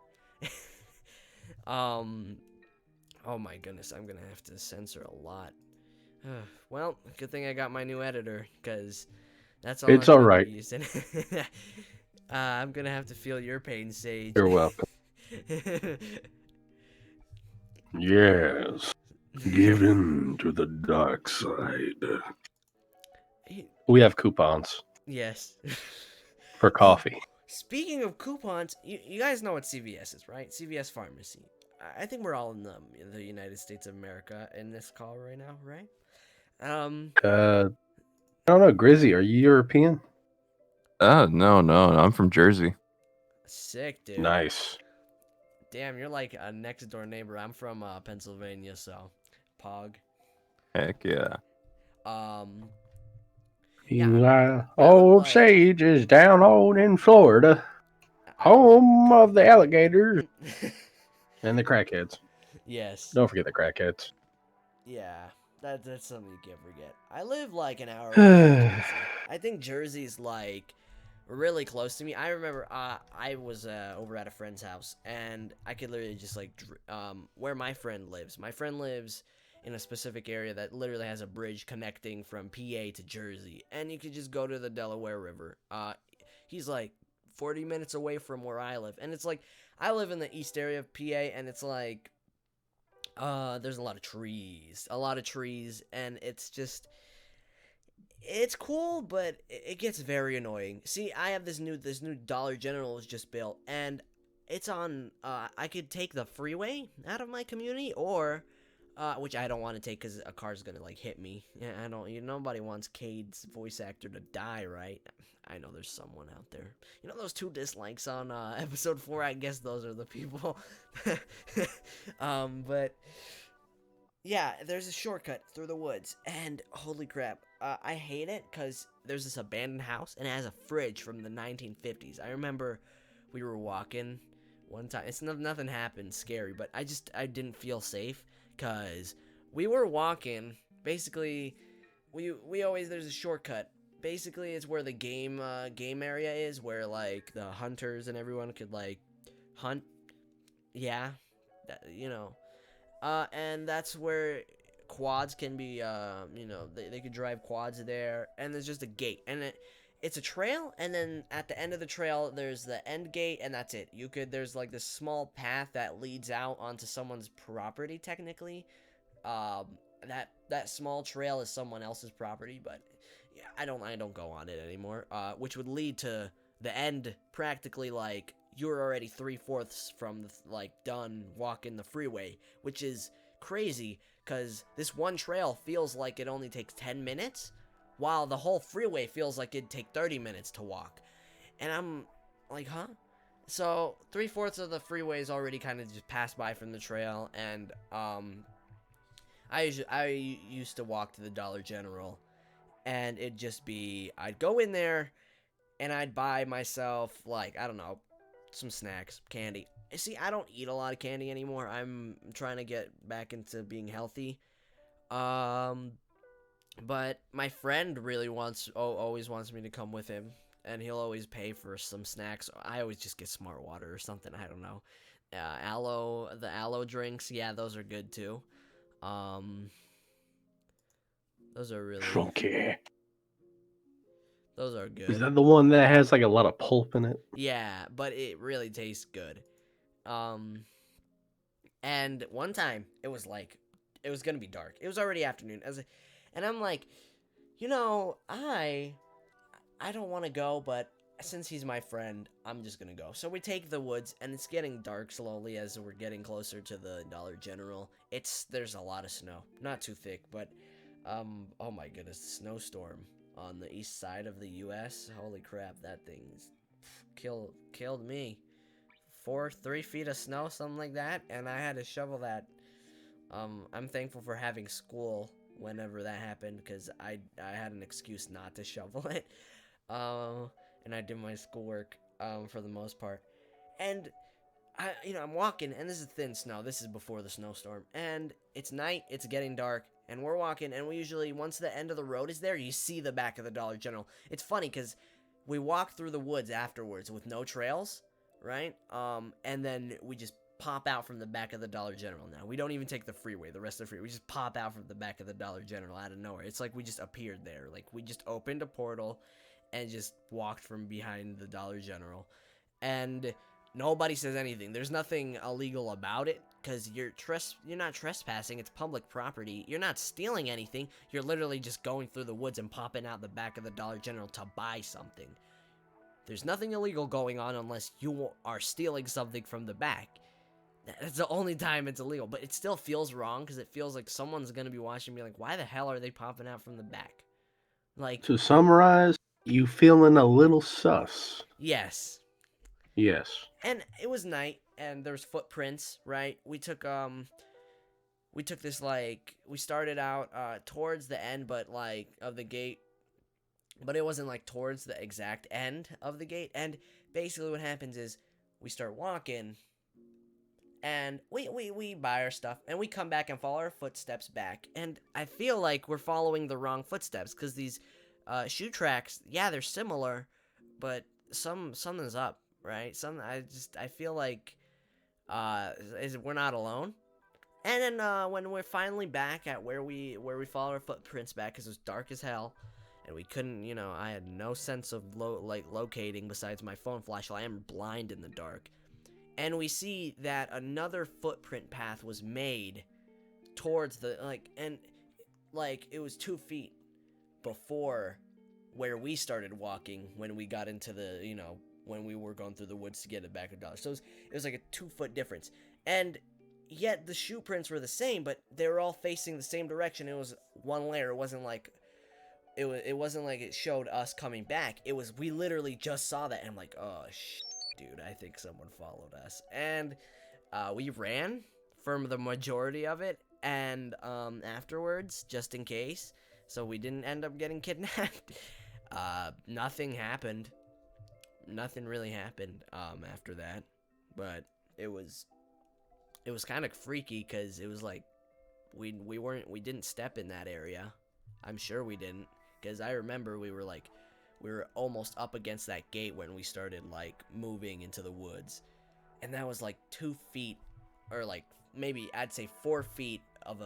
Speaker 1: Oh my goodness, I'm gonna have to censor a lot. Well, good thing I got my new editor, because that's all.
Speaker 3: It's
Speaker 1: I'm
Speaker 3: all
Speaker 1: gonna
Speaker 3: right.
Speaker 1: be using. I'm gonna have to feel your pain, Sage.
Speaker 3: You're welcome. Yes. Give in to the dark side. We have coupons
Speaker 1: Yes.
Speaker 3: for coffee.
Speaker 1: Speaking of coupons, you guys know what CVS is, right? CVS Pharmacy. I think we're all in the United States of America in this call right now, right?
Speaker 3: I don't know, Grizzy, are you European?
Speaker 2: No, I'm from Jersey.
Speaker 1: Sick, dude.
Speaker 3: Nice.
Speaker 1: Damn, you're like a next door neighbor. I'm from Pennsylvania, so Pog.
Speaker 2: Heck yeah.
Speaker 3: Old Sage is down on in Florida, home of the alligators and the crackheads.
Speaker 1: Yes.
Speaker 3: Don't forget the crackheads.
Speaker 1: Yeah, that's something you can't forget. I live like an hour away from Jersey. I think Jersey's like really close to me. I remember I was over at a friend's house, and I could literally just where my friend lives. My friend lives in a specific area that literally has a bridge connecting from PA to Jersey, and you could just go to the Delaware River. He's like 40 minutes away from where I live, and it's like I live in the east area of PA, and it's like, there's a lot of trees, and it's cool, but it gets very annoying. See, I have this new Dollar General was just built, and it's on, I could take the freeway out of my community, or, which I don't want to take because a car's gonna, like, hit me. Yeah, nobody wants Cade's voice actor to die, right? I know there's someone out there. You know those 2 dislikes on, episode 4? I guess those are the people. But... yeah, there's a shortcut through the woods, and holy crap, I hate it because there's this abandoned house, and it has a fridge from the 1950s. I remember we were walking one time. Nothing happened scary, but I didn't feel safe because we were walking. Basically, we always, there's a shortcut. Basically, it's where the game area is, where like the hunters and everyone could like hunt. Yeah, you know. And that's where quads can be, they could drive quads there, and there's just a gate, and it's a trail, and then at the end of the trail, there's the end gate, and that's it. There's like this small path that leads out onto someone's property, technically. That small trail is someone else's property, but yeah, I don't go on it anymore, which would lead to the end, practically, like, you're already 3/4 from like done walking the freeway, which is crazy because this one trail feels like it only takes 10 minutes, while the whole freeway feels like it'd take 30 minutes to walk. And I'm like, huh? So 3/4 of the freeway is already kind of just passed by from the trail, and I used to walk to the Dollar General, and it'd just be, I'd go in there and I'd buy myself, like, I don't know, some snacks, candy. See, I don't eat a lot of candy anymore. I'm trying to get back into being healthy. But my friend really always wants me to come with him, and he'll always pay for some snacks. I always just get Smart Water or something. I don't know. The aloe drinks, yeah, those are good too. Those are really.
Speaker 3: Funky.
Speaker 1: Those are good.
Speaker 3: Is that the one that has like a lot of pulp in it?
Speaker 1: Yeah, but it really tastes good. And one time it was gonna be dark. It was already afternoon. And I'm like, I don't want to go, but since he's my friend, I'm just gonna go. So we take the woods, and it's getting dark slowly as we're getting closer to the Dollar General. There's a lot of snow, not too thick, but oh my goodness, snowstorm on the east side of the U.S. Holy crap, that thing's killed me. 3 feet of snow, something like that, and I had to shovel that. I'm thankful for having school whenever that happened, because I had an excuse not to shovel it. And I did my schoolwork for the most part. And I'm walking, and this is thin snow. This is before the snowstorm, and it's night. It's getting dark. And we're walking, and we usually, once the end of the road is there, you see the back of the Dollar General. It's funny, because we walk through the woods afterwards with no trails, right? And then we just pop out from the back of the Dollar General now. We don't even take the freeway, the rest of the freeway. We just pop out from the back of the Dollar General out of nowhere. It's like we just appeared there. Like, we just opened a portal and just walked from behind the Dollar General. And nobody says anything. There's nothing illegal about it, because you're not trespassing. It's public property. You're not stealing anything. You're literally just going through the woods and popping out the back of the Dollar General to buy something. There's nothing illegal going on unless you are stealing something from the back. That's the only time it's illegal, but it still feels wrong, because it feels like someone's going to be watching me like, why the hell are they popping out from the back? Like,
Speaker 3: To summarize, you feeling a little sus?
Speaker 1: yes.
Speaker 3: Yes.
Speaker 1: And it was night, and there's footprints, right? We took this, like, we started out towards the end, but like of the gate, but it wasn't like towards the exact end of the gate. And basically what happens is we start walking, and we buy our stuff, and we come back and follow our footsteps back, and I feel like we're following the wrong footsteps, because these shoe tracks, yeah, they're similar, but something's up, right? I feel like we're not alone. And then when we're finally back at where we follow our footprints back, because it was dark as hell, and we couldn't, I had no sense of locating besides my phone flashlight. I am blind in the dark. and we see that another footprint path was made towards the it was 2 feet before where we started walking when we got into the, when we were going through the woods to get it back to Dodge. So it was like a 2-foot difference. And yet the shoe prints were the same, but they were all facing the same direction. It was one layer. It wasn't like it showed us coming back. It was, we literally just saw that, and I'm like, oh dude, I think someone followed us. And we ran from the majority of it, and afterwards, just in case, so we didn't end up getting kidnapped. Nothing happened. Nothing really happened after that, but it was kind of freaky, because it was like we didn't step in that area. I'm sure we didn't, because I remember we were almost up against that gate when we started like moving into the woods, and that was like 2 feet, or like maybe I'd say 4 feet of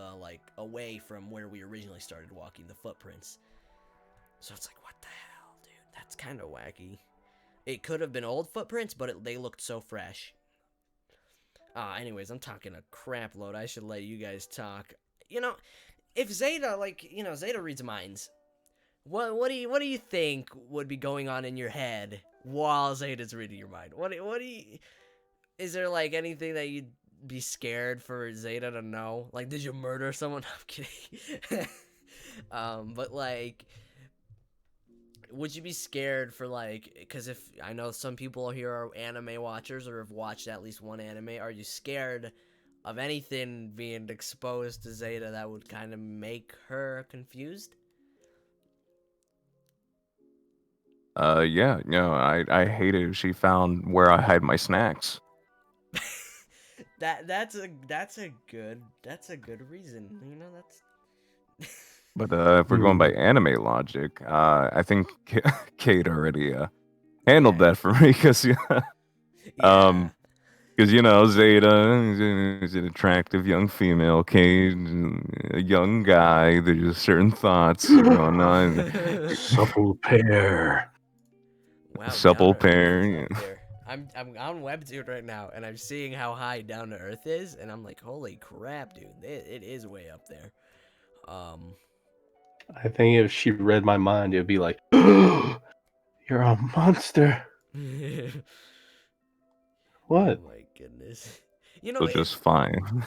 Speaker 1: away from where we originally started walking, the footprints. So it's like, what the hell, dude? That's kind of wacky. It could have been old footprints, but they looked so fresh. Anyways, I'm talking a crap load. I should let you guys talk. If Zeta, Zeta reads minds, what do you think would be going on in your head while Zeta's reading your mind? What do you? Is there like anything that you'd be scared for Zeta to know? Like, did you murder someone? I'm kidding. But like, would you be scared for because if I know some people here are anime watchers or have watched at least one anime, are you scared of anything being exposed to Zeta that would kind of make her confused?
Speaker 2: Yeah, I hate it if she found where I hide my snacks.
Speaker 1: That's a good reason.
Speaker 2: But if we're going by anime logic, I think Kate already handled that for me, because Zeta is an attractive young female, Kate a young guy. There's certain thoughts going on.
Speaker 3: Supple pear.
Speaker 1: Wow,
Speaker 2: Supple
Speaker 1: Down to Earth
Speaker 2: pear.
Speaker 1: is
Speaker 2: Yeah.
Speaker 1: up there. I'm on Webtoon right now, and I'm seeing how high Down to Earth is, and I'm like, holy crap, dude, it is way up there.
Speaker 3: I think if she read my mind, it'd be like, "You're a monster." What?
Speaker 1: Oh my goodness.
Speaker 2: So just fine.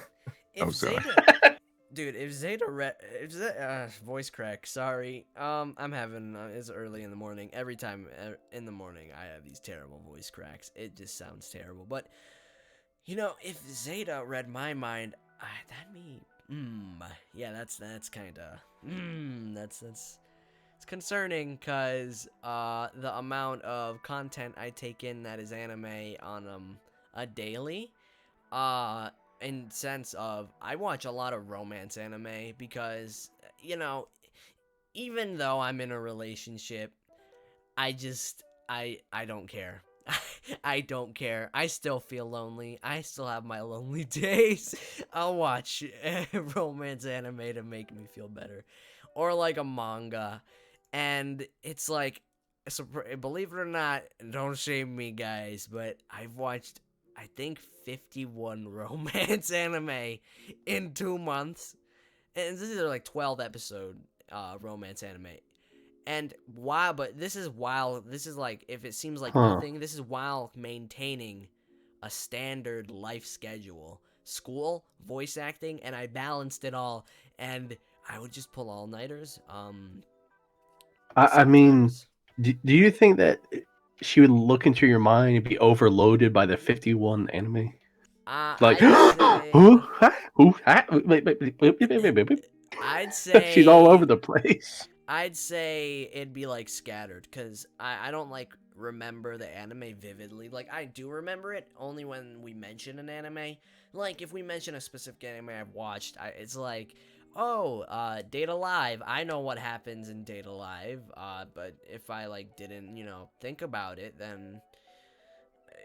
Speaker 1: If
Speaker 2: sorry.
Speaker 1: Zeta, dude, if Zeta voice crack, sorry. I'm having it's early in the morning. Every time in the morning, I have these terrible voice cracks. It just sounds terrible. But if Zeta read my mind, that'd be yeah, that's kind of it's concerning, because the amount of content I take in that is anime on a daily, in sense of I watch a lot of romance anime, because even though I'm in a relationship, I don't care. I don't care. I still feel lonely. I still have my lonely days. I'll watch romance anime to make me feel better, or like a manga. And it's like, so believe it or not, don't shame me, guys, but I've watched, I think, 51 romance anime in 2 months. And these are like 12 episode romance anime. And this is like, if it seems like nothing, this is while maintaining a standard life schedule. School, voice acting, and I balanced it all. And I would just pull all-nighters.
Speaker 3: I mean, do you think that she would look into your mind and be overloaded by the 51 anime? Like,
Speaker 1: I'd say
Speaker 3: she's all over the place.
Speaker 1: I'd say it'd be like scattered, because I don't like remember the anime vividly. Like, I do remember it only when we mention an anime. Like, if we mention a specific anime I've watched, it's like, oh, Date A Live. I know what happens in Date A Live, but if I like didn't, think about it, then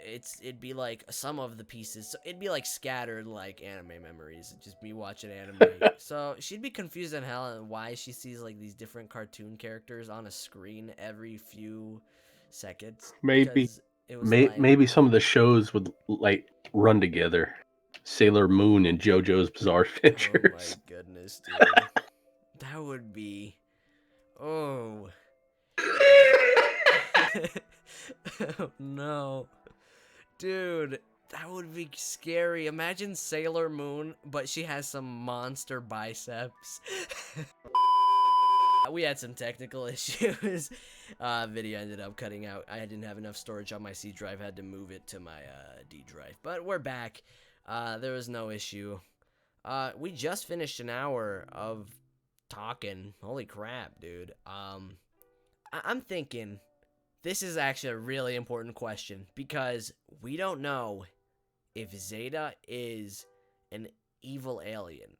Speaker 1: it'd be like some of the pieces. So it'd be like scattered, like anime memories. It'd just me watching anime. So she'd be confused in hell on why she sees like these different cartoon characters on a screen every few seconds.
Speaker 3: Maybe.
Speaker 1: It was like,
Speaker 3: Maybe some of the shows would like run together. Sailor Moon and JoJo's Bizarre
Speaker 1: oh my
Speaker 3: Adventures.
Speaker 1: goodness, dude. That would be. Oh. Oh no. Dude, that would be scary. Imagine Sailor Moon, but she has some monster biceps. We had some technical issues. Video ended up cutting out. I didn't have enough storage on my C drive. Had to move it to my D drive. But we're back. There was no issue. We just finished an hour of talking. Holy crap, dude. I'm thinking this is actually a really important question because we don't know if Zeta is an evil alien.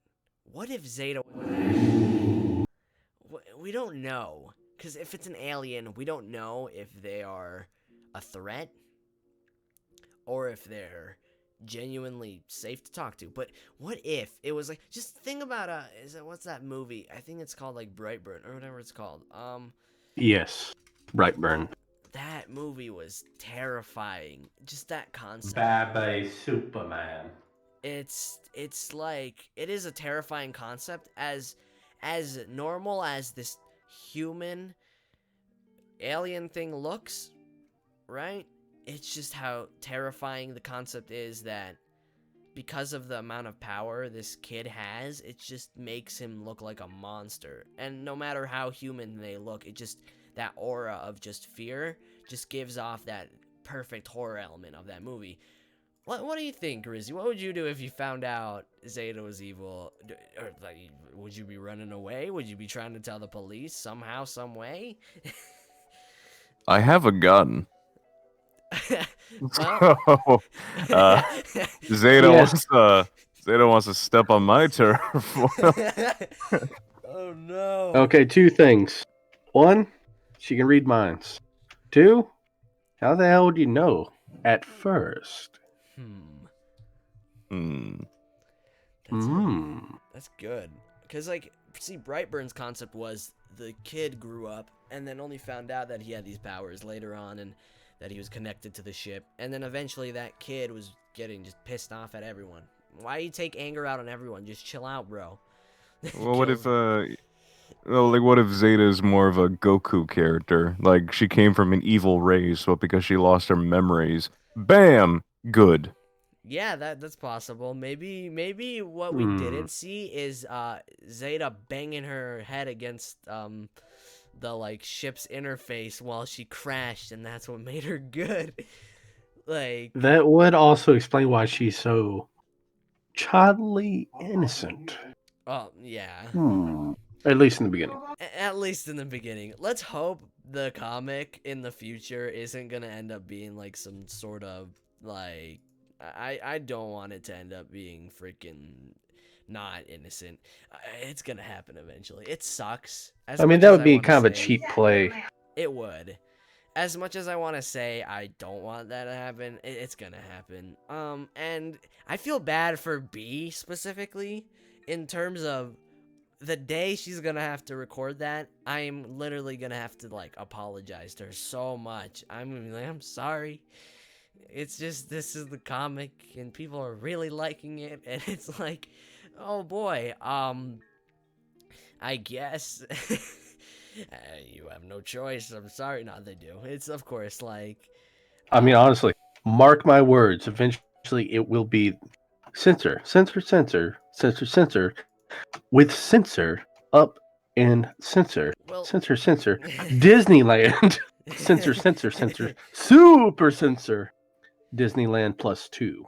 Speaker 1: What if Zeta... We don't know. Because if it's an alien, we don't know if they are a threat or if they're genuinely safe to talk to. But what if it was like... Just think about, what's that movie? I think it's called, like, Brightburn or whatever it's called.
Speaker 3: Yes, Brightburn.
Speaker 1: That movie was terrifying. Just that concept.
Speaker 3: Bye Superman.
Speaker 1: It's like it is a terrifying concept as normal as this human alien thing looks, right? It's just how terrifying the concept is that because of the amount of power this kid has, it just makes him look like a monster. And no matter how human they look, it just that aura of just fear just gives off that perfect horror element of that movie. What do you think, Rizzy? What would you do if you found out Zeta was evil? Or, like, would you be running away? Would you be trying to tell the police somehow, some way?
Speaker 2: I have a gun.
Speaker 1: Well,
Speaker 2: So, Zeta wants to step on my turf.
Speaker 1: oh no.
Speaker 3: Okay, two things. One, she can read minds. Two, how the hell would you know at first?
Speaker 1: That's good. Because, like, see, Brightburn's concept was the kid grew up and then only found out that he had these powers later on and that he was connected to the ship. And then eventually that kid was getting just pissed off at everyone. Why you take anger out on everyone? Just chill out, bro.
Speaker 2: Well, what if what if Zeta is more of a Goku character? Like she came from an evil race, but because she lost her memories, bam, good.
Speaker 1: Yeah, that's possible. Maybe what we didn't see is Zeta banging her head against the like ship's interface while she crashed, and that's what made her good. Like
Speaker 3: that would also explain why she's so childly innocent.
Speaker 1: oh yeah.
Speaker 3: At least in the beginning.
Speaker 1: At least in the beginning. Let's hope the comic in the future isn't gonna end up being like some sort of like I don't want it to end up being freaking not innocent. It's gonna happen eventually. It sucks.
Speaker 3: I mean, that would be kind of a cheap play.
Speaker 1: It would. As much as I want to say I don't want that to happen, it's gonna happen. And I feel bad for B specifically in terms of the day she's gonna have to record that. I'm literally gonna have to like apologize to her so much. I'm gonna be like, I'm sorry. It's just this is the comic and people are really liking it, and it's like, oh boy, I guess you have no choice. I'm sorry. No, they do. It's of course like.
Speaker 3: I mean, honestly, mark my words. Eventually, it will be censor, with censor up and censor,
Speaker 1: Well,
Speaker 3: censor, Disneyland, censor, super censor, Disneyland +2.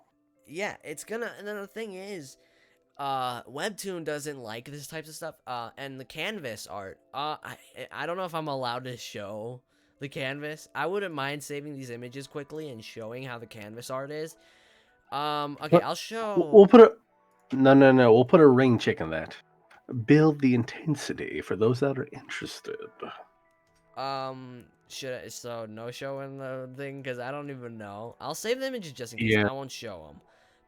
Speaker 1: Yeah, it's gonna. And then the thing is, Webtoon doesn't like this types of stuff. And the canvas art. I don't know if I'm allowed to show the canvas. I wouldn't mind saving these images quickly and showing how the canvas art is. Okay, I'll show.
Speaker 3: We'll put a no. We'll put a ring check on that. Build the intensity for those that are interested.
Speaker 1: Should I, so no showing the thing because I don't even know. I'll save the images just in case.
Speaker 3: Yeah.
Speaker 1: I won't show them,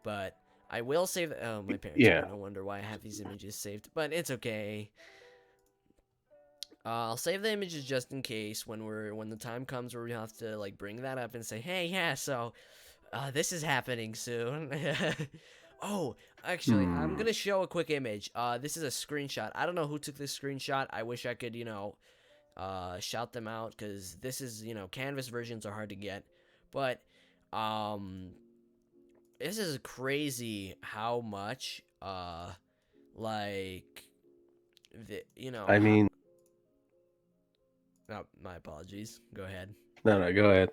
Speaker 1: but I will save. Oh, my parents.
Speaker 3: Yeah.
Speaker 1: No wonder why I have these images saved, but it's okay. I'll save the images just in case when the time comes where we have to like bring that up and say, hey, yeah, so this is happening soon. Oh, actually, I'm gonna show a quick image. This is a screenshot. I don't know who took this screenshot. I wish I could, shout them out, because this is, Canvas versions are hard to get. But this is crazy how much
Speaker 3: I mean,
Speaker 1: oh, my apologies. Go ahead.
Speaker 3: no, go ahead.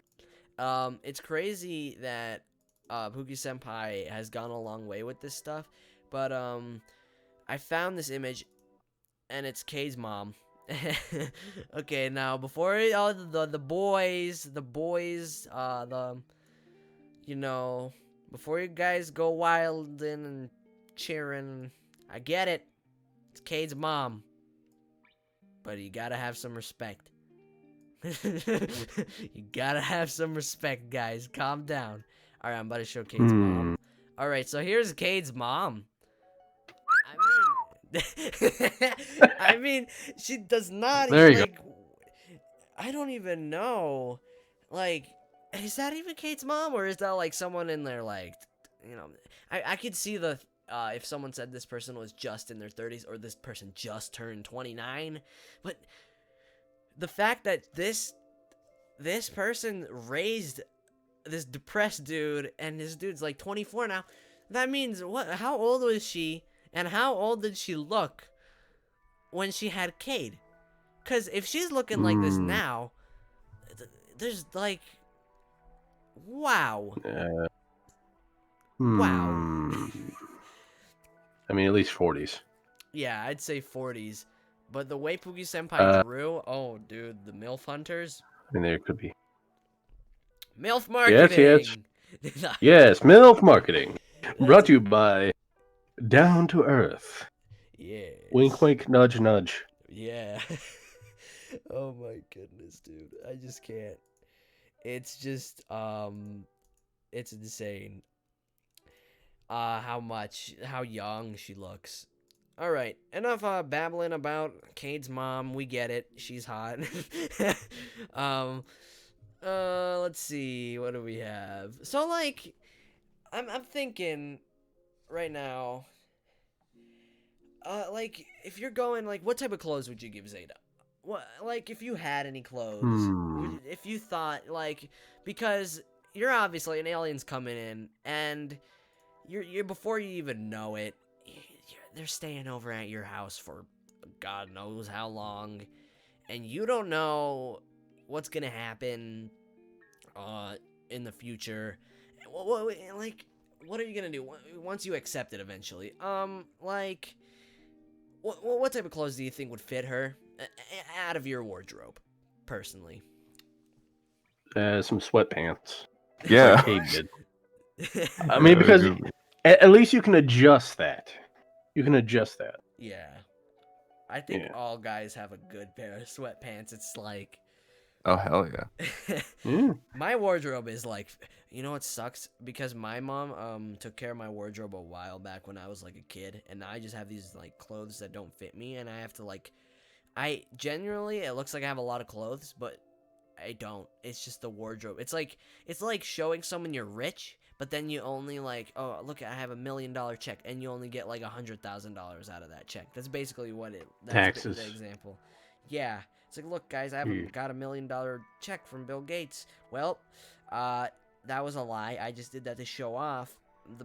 Speaker 1: It's crazy that Pookie Senpai has gone a long way with this stuff, but I found this image, and it's Kei's mom. Okay, now before all the boys, before you guys go wild and cheering, I get it. It's Kei's mom, but you gotta have some respect. You gotta have some respect, guys. Calm down. Alright, I'm about to show Kate's mom. Alright, so here's Kate's mom. I mean, she does not even, I don't even know. Like, is that even Kate's mom? Or is that, like, someone in there, like, I could see if someone said this person was just in their 30s or this person just turned 29. But the fact that this person raised this depressed dude, and this dude's like 24 now, that means what? How old was she, and how old did she look when she had Cade? Because if she's looking like this now, there's like, wow. Wow.
Speaker 3: I mean, at least 40s.
Speaker 1: Yeah, I'd say 40s. But the way Pookie Senpai drew, oh, dude, the MILF hunters.
Speaker 3: I mean, there could be.
Speaker 1: MILF marketing!
Speaker 3: Yes, MILF marketing. Brought to you by Down to Earth.
Speaker 1: Yeah.
Speaker 3: Wink, wink, nudge, nudge.
Speaker 1: Yeah. Oh my goodness, dude. I just can't. It's just, it's insane. How young she looks. Alright, enough babbling about Cade's mom. We get it. She's hot. Let's see. What do we have? So, like, I'm thinking right now, like, if you're going, like, what type of clothes would you give Zeta? What, like, if you had any clothes, if you thought, like, because you're obviously an alien's coming in, and you're before you even know it, they're staying over at your house for God knows how long, and you don't know what's gonna happen in the future. Like, what are you gonna do once you accept it eventually? Like, what type of clothes do you think would fit her out of your wardrobe, personally?
Speaker 3: Some sweatpants.
Speaker 2: Yeah.
Speaker 3: Like Cade did. I mean, because at least you can adjust that. You can adjust that.
Speaker 1: Yeah. I think all guys have a good pair of sweatpants. It's like...
Speaker 2: Oh, hell yeah.
Speaker 1: My wardrobe is like... You know what sucks? Because my mom took care of my wardrobe a while back when I was like a kid. And I just have these like clothes that don't fit me. And I have to like... Generally, it looks like I have a lot of clothes, but I don't. It's just the wardrobe. It's like showing someone you're rich, but then you only like, oh, look, I have $1 million check, and you only get like $100,000 out of that check. That's basically what that's
Speaker 3: taxes.
Speaker 1: The example. Yeah, it's like, look, guys, I haven't got $1 million check from Bill Gates. Well, that was a lie. I just did that to show off.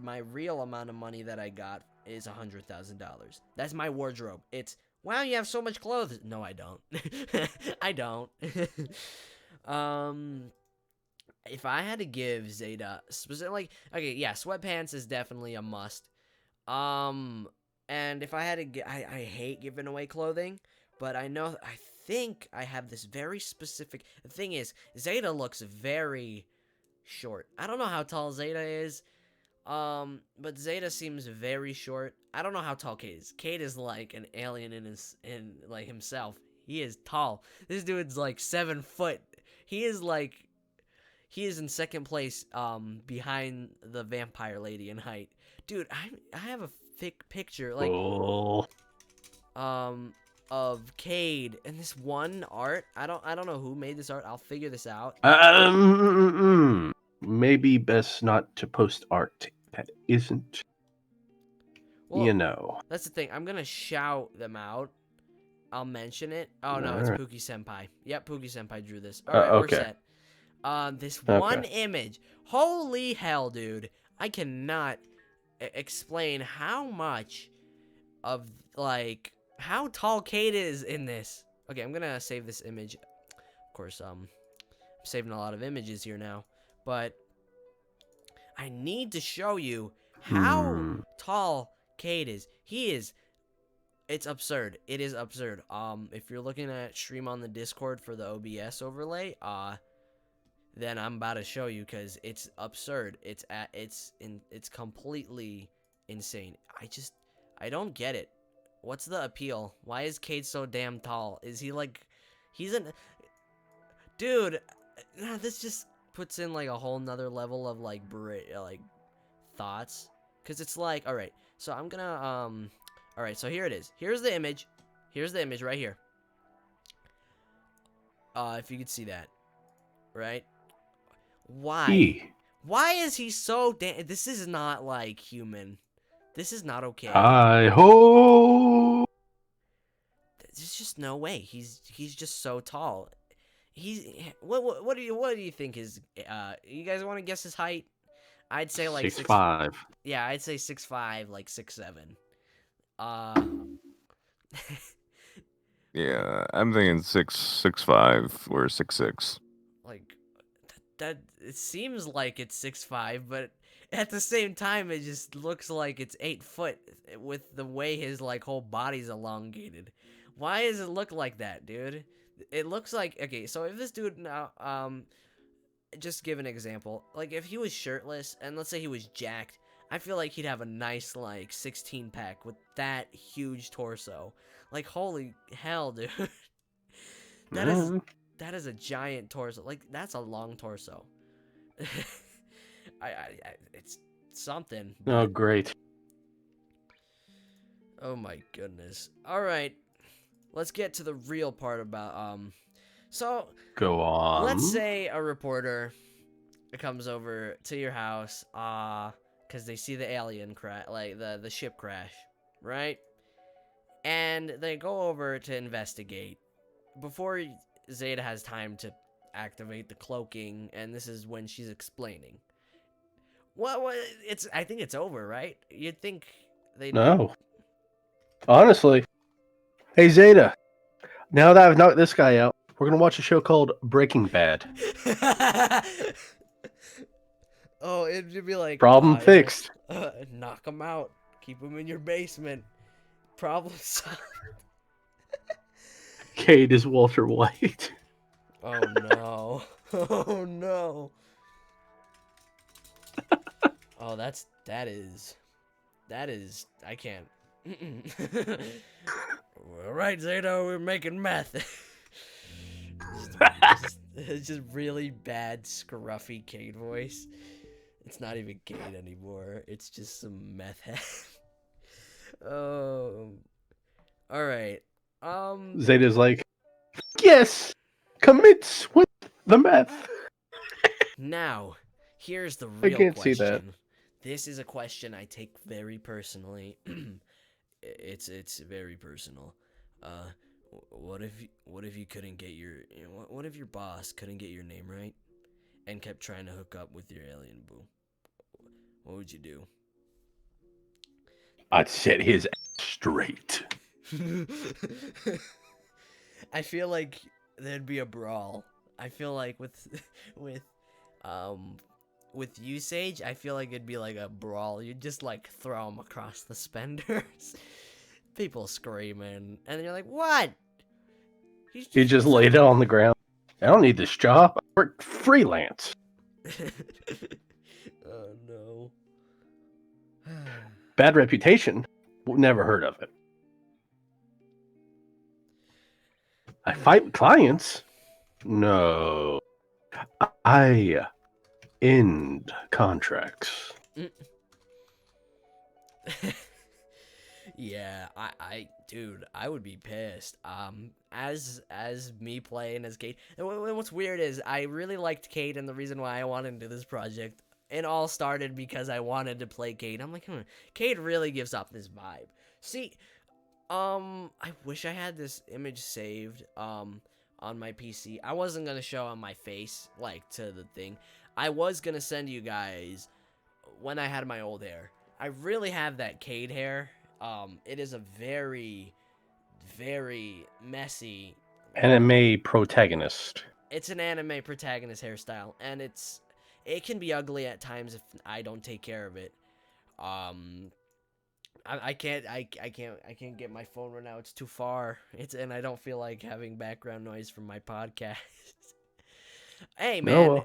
Speaker 1: My real amount of money that I got is $100,000. That's my wardrobe. It's, wow, you have so much clothes. No, I don't. I don't. If I had to give Zeta specifically, okay, yeah, sweatpants is definitely a must. And if I had to I hate giving away clothing, but I think I have this very specific. The thing is, Zeta looks very short. I don't know how tall Zeta is. But Zeta seems very short. I don't know how tall Cade is. Cade is like an alien in like himself. He is tall. This dude's like 7 foot. He is in second place, behind the vampire lady in height. Dude, I have a thick picture. Like, of Cade and this one art. I don't know who made this art. I'll figure this out.
Speaker 3: Maybe best not to post art that isn't,
Speaker 1: Well,
Speaker 3: you know.
Speaker 1: that's the thing. I'm gonna shout them out. I'll mention it. Oh no, it's
Speaker 3: Alright.
Speaker 1: Pookie Senpai. Yep, Pookie Senpai drew this. All right, we're
Speaker 3: Okay.
Speaker 1: set. This one image. Holy hell, dude! I cannot explain how much of like how tall Kate is in this. Okay, I'm gonna save this image. Of course, I'm saving a lot of images here now, but I need to show you how tall Kate is. He is. It's absurd. It is absurd. If you're looking at stream on the Discord for the OBS overlay, then I'm about to show you because it's absurd. It's completely insane. I don't get it. What's the appeal? Why is Kate so damn tall? Is he like, dude? This just puts in like a whole nother level of like thoughts, because it's like, all right, so I'm gonna all right, so here it is. Here's the image. Here's the image right here. If you could see that, right? Why? Why is he so damn? This is not like human. This is not okay.
Speaker 3: Hi ho!
Speaker 1: There's just no way. He's just so tall. What do you think his you guys want to guess his height? I'd say like
Speaker 3: 6'5".
Speaker 1: Yeah, I'd say 6'5", like 6'7".
Speaker 2: Yeah, I'm thinking 6'5" or 6'6".
Speaker 1: Like that it seems like it's 6'5", but at the same time it just looks like it's 8 foot with the way his like whole body's elongated. Why does it look like that, dude? It looks like, okay, so if this dude now just give an example, like if he was shirtless and let's say he was jacked, I feel like he'd have a nice like 16 pack with that huge torso. Like holy hell, dude. That is a giant torso. Like that's a long torso. It's something.
Speaker 3: Oh, great.
Speaker 1: Oh my goodness. All right. Let's get to the real part about so
Speaker 3: Go on.
Speaker 1: let's say a reporter comes over to your house cuz they see the alien crash, like the ship crash, right? And they go over to investigate. Before Zeta has time to activate the cloaking, and this is when she's explaining. What I think it's over, right? You'd think they
Speaker 3: No. Honestly. Hey, Zeta. Now that I've knocked this guy out, we're going to watch a show called Breaking Bad.
Speaker 1: Oh, it'd be like
Speaker 3: Problem fixed.
Speaker 1: Knock him out. Keep him in your basement. Problem solved.
Speaker 3: Cade is Walter White.
Speaker 1: Oh no. Oh no. Oh, that is I can't. All right, Zeta, we're making meth. It's just really bad, scruffy Cade voice. It's not even Cade anymore. It's just some meth head. Oh. All right.
Speaker 3: Zeta's like, yes, commits with the meth.
Speaker 1: Now, here's the real
Speaker 3: can't
Speaker 1: question.
Speaker 3: see that.
Speaker 1: This is a question I take very personally. It's very personal. What if you couldn't get what if your boss couldn't get your name right and kept trying to hook up with your alien boo? What would you do?
Speaker 3: I'd set his ass straight.
Speaker 1: I feel like there'd be a brawl. I feel like with Usage, I feel like it'd be like a brawl. You'd just like throw him across the spenders. People screaming, and you're like, "What?"
Speaker 3: He just laid it on the ground. I don't need this job. I work freelance.
Speaker 1: Oh no.
Speaker 3: Bad reputation. Never heard of it. I fight with clients. No. I end contracts.
Speaker 1: Yeah, dude, I would be pissed. As me playing as Cade, and what's weird is I really liked Cade, and the reason why I wanted to do this project, it all started because I wanted to play Cade. I'm like, Cade really gives off this vibe. See, I wish I had this image saved, on my PC. I wasn't gonna show on my face, like, to the thing. I was gonna send you guys when I had my old hair. I really have that Cade hair. It is a very, very messy
Speaker 3: Anime protagonist.
Speaker 1: It's an anime protagonist hairstyle, and it can be ugly at times if I don't take care of it. I can't get my phone right now. It's too far. And I don't feel like having background noise from my podcast. Hey man,
Speaker 3: No.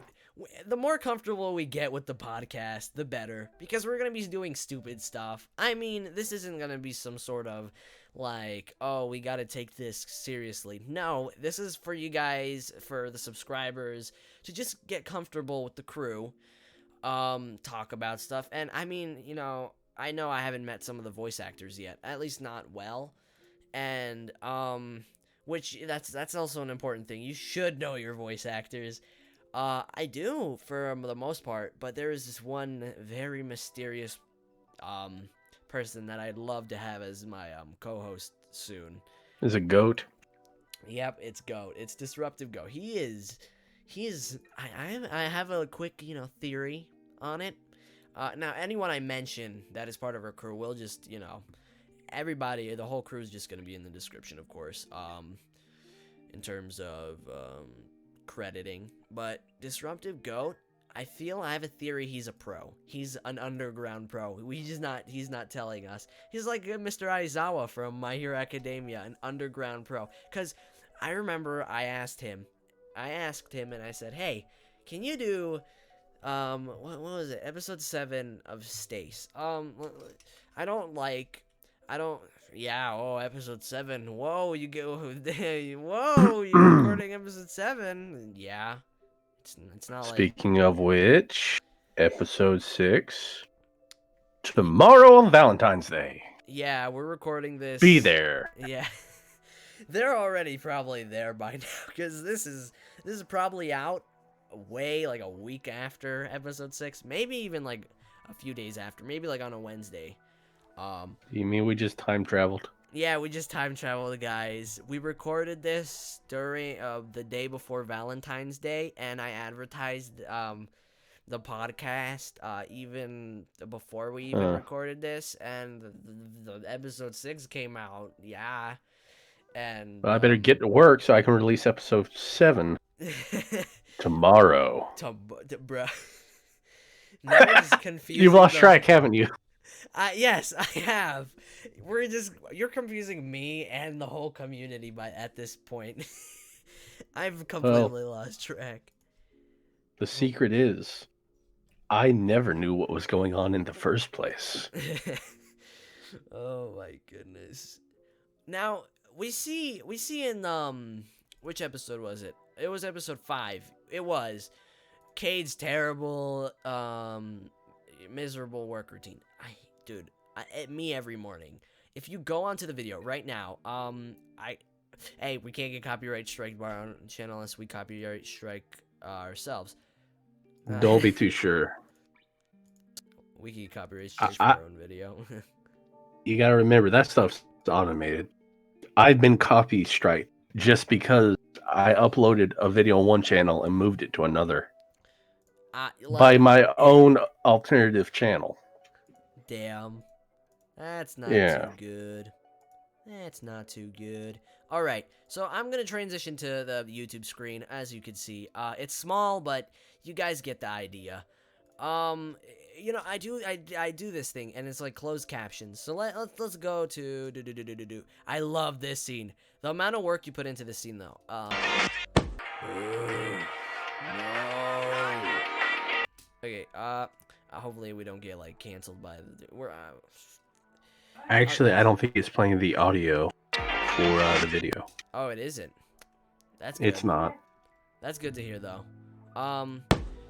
Speaker 1: the more comfortable we get with the podcast, the better, because we're gonna be doing stupid stuff. I mean, this isn't gonna be some sort of like, oh, we gotta take this seriously. No, this is for you guys, for the subscribers, to just get comfortable with the crew, talk about stuff. And I mean, I know I haven't met some of the voice actors yet, at least not well, and which that's also an important thing. You should know your voice actors. I do for the most part, but there is this one very mysterious person that I'd love to have as my co-host soon.
Speaker 3: Is it Goat?
Speaker 1: Yep, it's Goat. It's Disruptive Goat. He is. I have a quick theory on it. Now anyone I mention that is part of our crew will just everybody, the whole crew is just gonna be in the description, of course. In terms of crediting, but Disruptive Goat, I have a theory he's a pro. He's an underground pro. He's not telling us. He's like Mr. Aizawa from My Hero Academia, an underground pro. Cause I remember I asked him and I said, hey, can you do what was it? Episode 7 of Stace. Episode 7. Whoa, you go. Whoa, you're recording episode 7. Yeah, it's not like.
Speaker 3: Speaking of which, episode 6 tomorrow on Valentine's Day.
Speaker 1: Yeah, we're recording this.
Speaker 3: Be there.
Speaker 1: Yeah, they're already probably there by now because this is probably out way like a week after episode 6, maybe even like a few days after, maybe like on a Wednesday.
Speaker 3: You mean we just time traveled?
Speaker 1: Yeah, we just time traveled, guys. We recorded this during the day before Valentine's Day, and I advertised the podcast even before we even recorded this, and the episode 6 came out. Yeah, and
Speaker 3: Well, I better get to work so I can release episode 7 tomorrow.
Speaker 1: Bruh. Now we're just confusing.
Speaker 3: You've lost track, haven't you?
Speaker 1: Yes, I have. You're confusing me and the whole community at this point. I've completely lost track.
Speaker 3: The secret is, I never knew what was going on in the first place.
Speaker 1: Oh my goodness. Now, we see in which episode was it? It was episode 5. It was Cade's terrible miserable work routine. Me every morning. If you go onto the video right now, hey, we can't get copyright strike by our own channel unless we copyright strike ourselves.
Speaker 3: Don't be too sure.
Speaker 1: We can copyright strike for our own video.
Speaker 3: You gotta remember, that stuff's automated. I've been copy strike just because I uploaded a video on one channel and moved it to another. By my own alternative channel.
Speaker 1: Damn. That's not too good. That's not too good. Alright, so I'm going to transition to the YouTube screen, as you can see. It's small, but you guys get the idea. I do this thing, and it's like closed captions. So let's go to... I love this scene. The amount of work you put into this scene, though. No. Okay, hopefully we don't get, like, canceled by the...
Speaker 3: Actually, I don't think it's playing the audio for the video.
Speaker 1: Oh, it isn't? That's good.
Speaker 3: It's not.
Speaker 1: That's good to hear, though.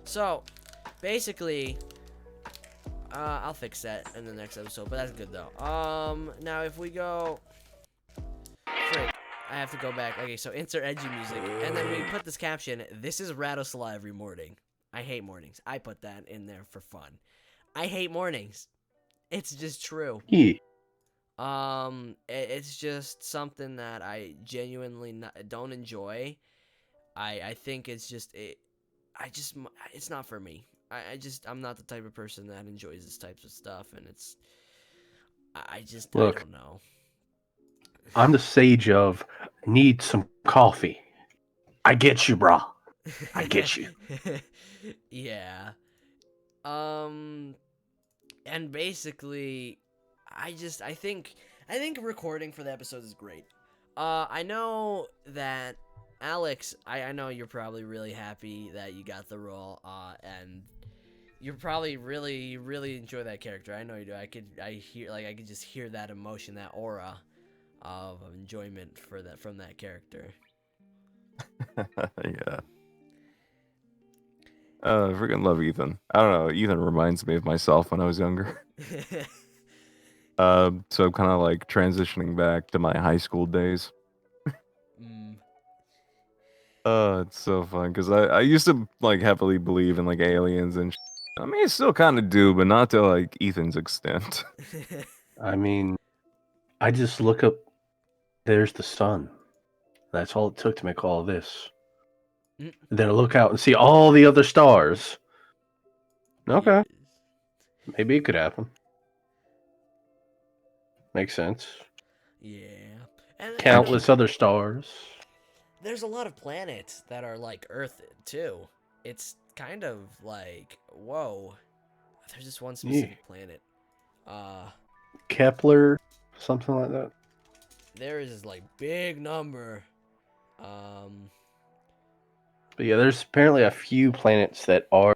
Speaker 1: So, basically, I'll fix that in the next episode, but that's good though. Now if we go, frick, I have to go back. Okay, so insert edgy music, and then we put this caption. This is Ratosla every morning. I hate mornings. I put that in there for fun. I hate mornings. It's just true.
Speaker 3: Yeah.
Speaker 1: It's just something that I genuinely don't enjoy. I think it's just it's not for me. I'm not the type of person that enjoys this types of stuff, and I
Speaker 3: Look.
Speaker 1: don't know.
Speaker 3: I'm the sage of need some coffee. I get you, brah. I get you.
Speaker 1: Yeah. And basically, I think recording for the episodes is great. I know that Alex, I know you're probably really happy that you got the role, and you're probably really enjoy that character. I know you do. I could just hear that emotion, that aura of enjoyment from that character.
Speaker 2: Yeah. I freaking love Ethan. I don't know. Ethan reminds me of myself when I was younger. So I'm kind of like transitioning back to my high school days. It's so fun because I used to like heavily believe in like aliens and I mean, I still kind of do, but not to like Ethan's extent.
Speaker 3: I mean, I just look up. There's the sun. That's all it took to make all of this.
Speaker 1: Mm.
Speaker 3: Then I look out and see all the other stars. Okay, maybe it could happen. Makes sense.
Speaker 1: Yeah. And
Speaker 3: Countless other stars.
Speaker 1: there's a lot of planets that are like Earth too. It's kind of like, whoa. There's just one specific planet.
Speaker 3: Kepler, something like that.
Speaker 1: There is this like big number.
Speaker 3: But yeah, there's apparently a few planets that are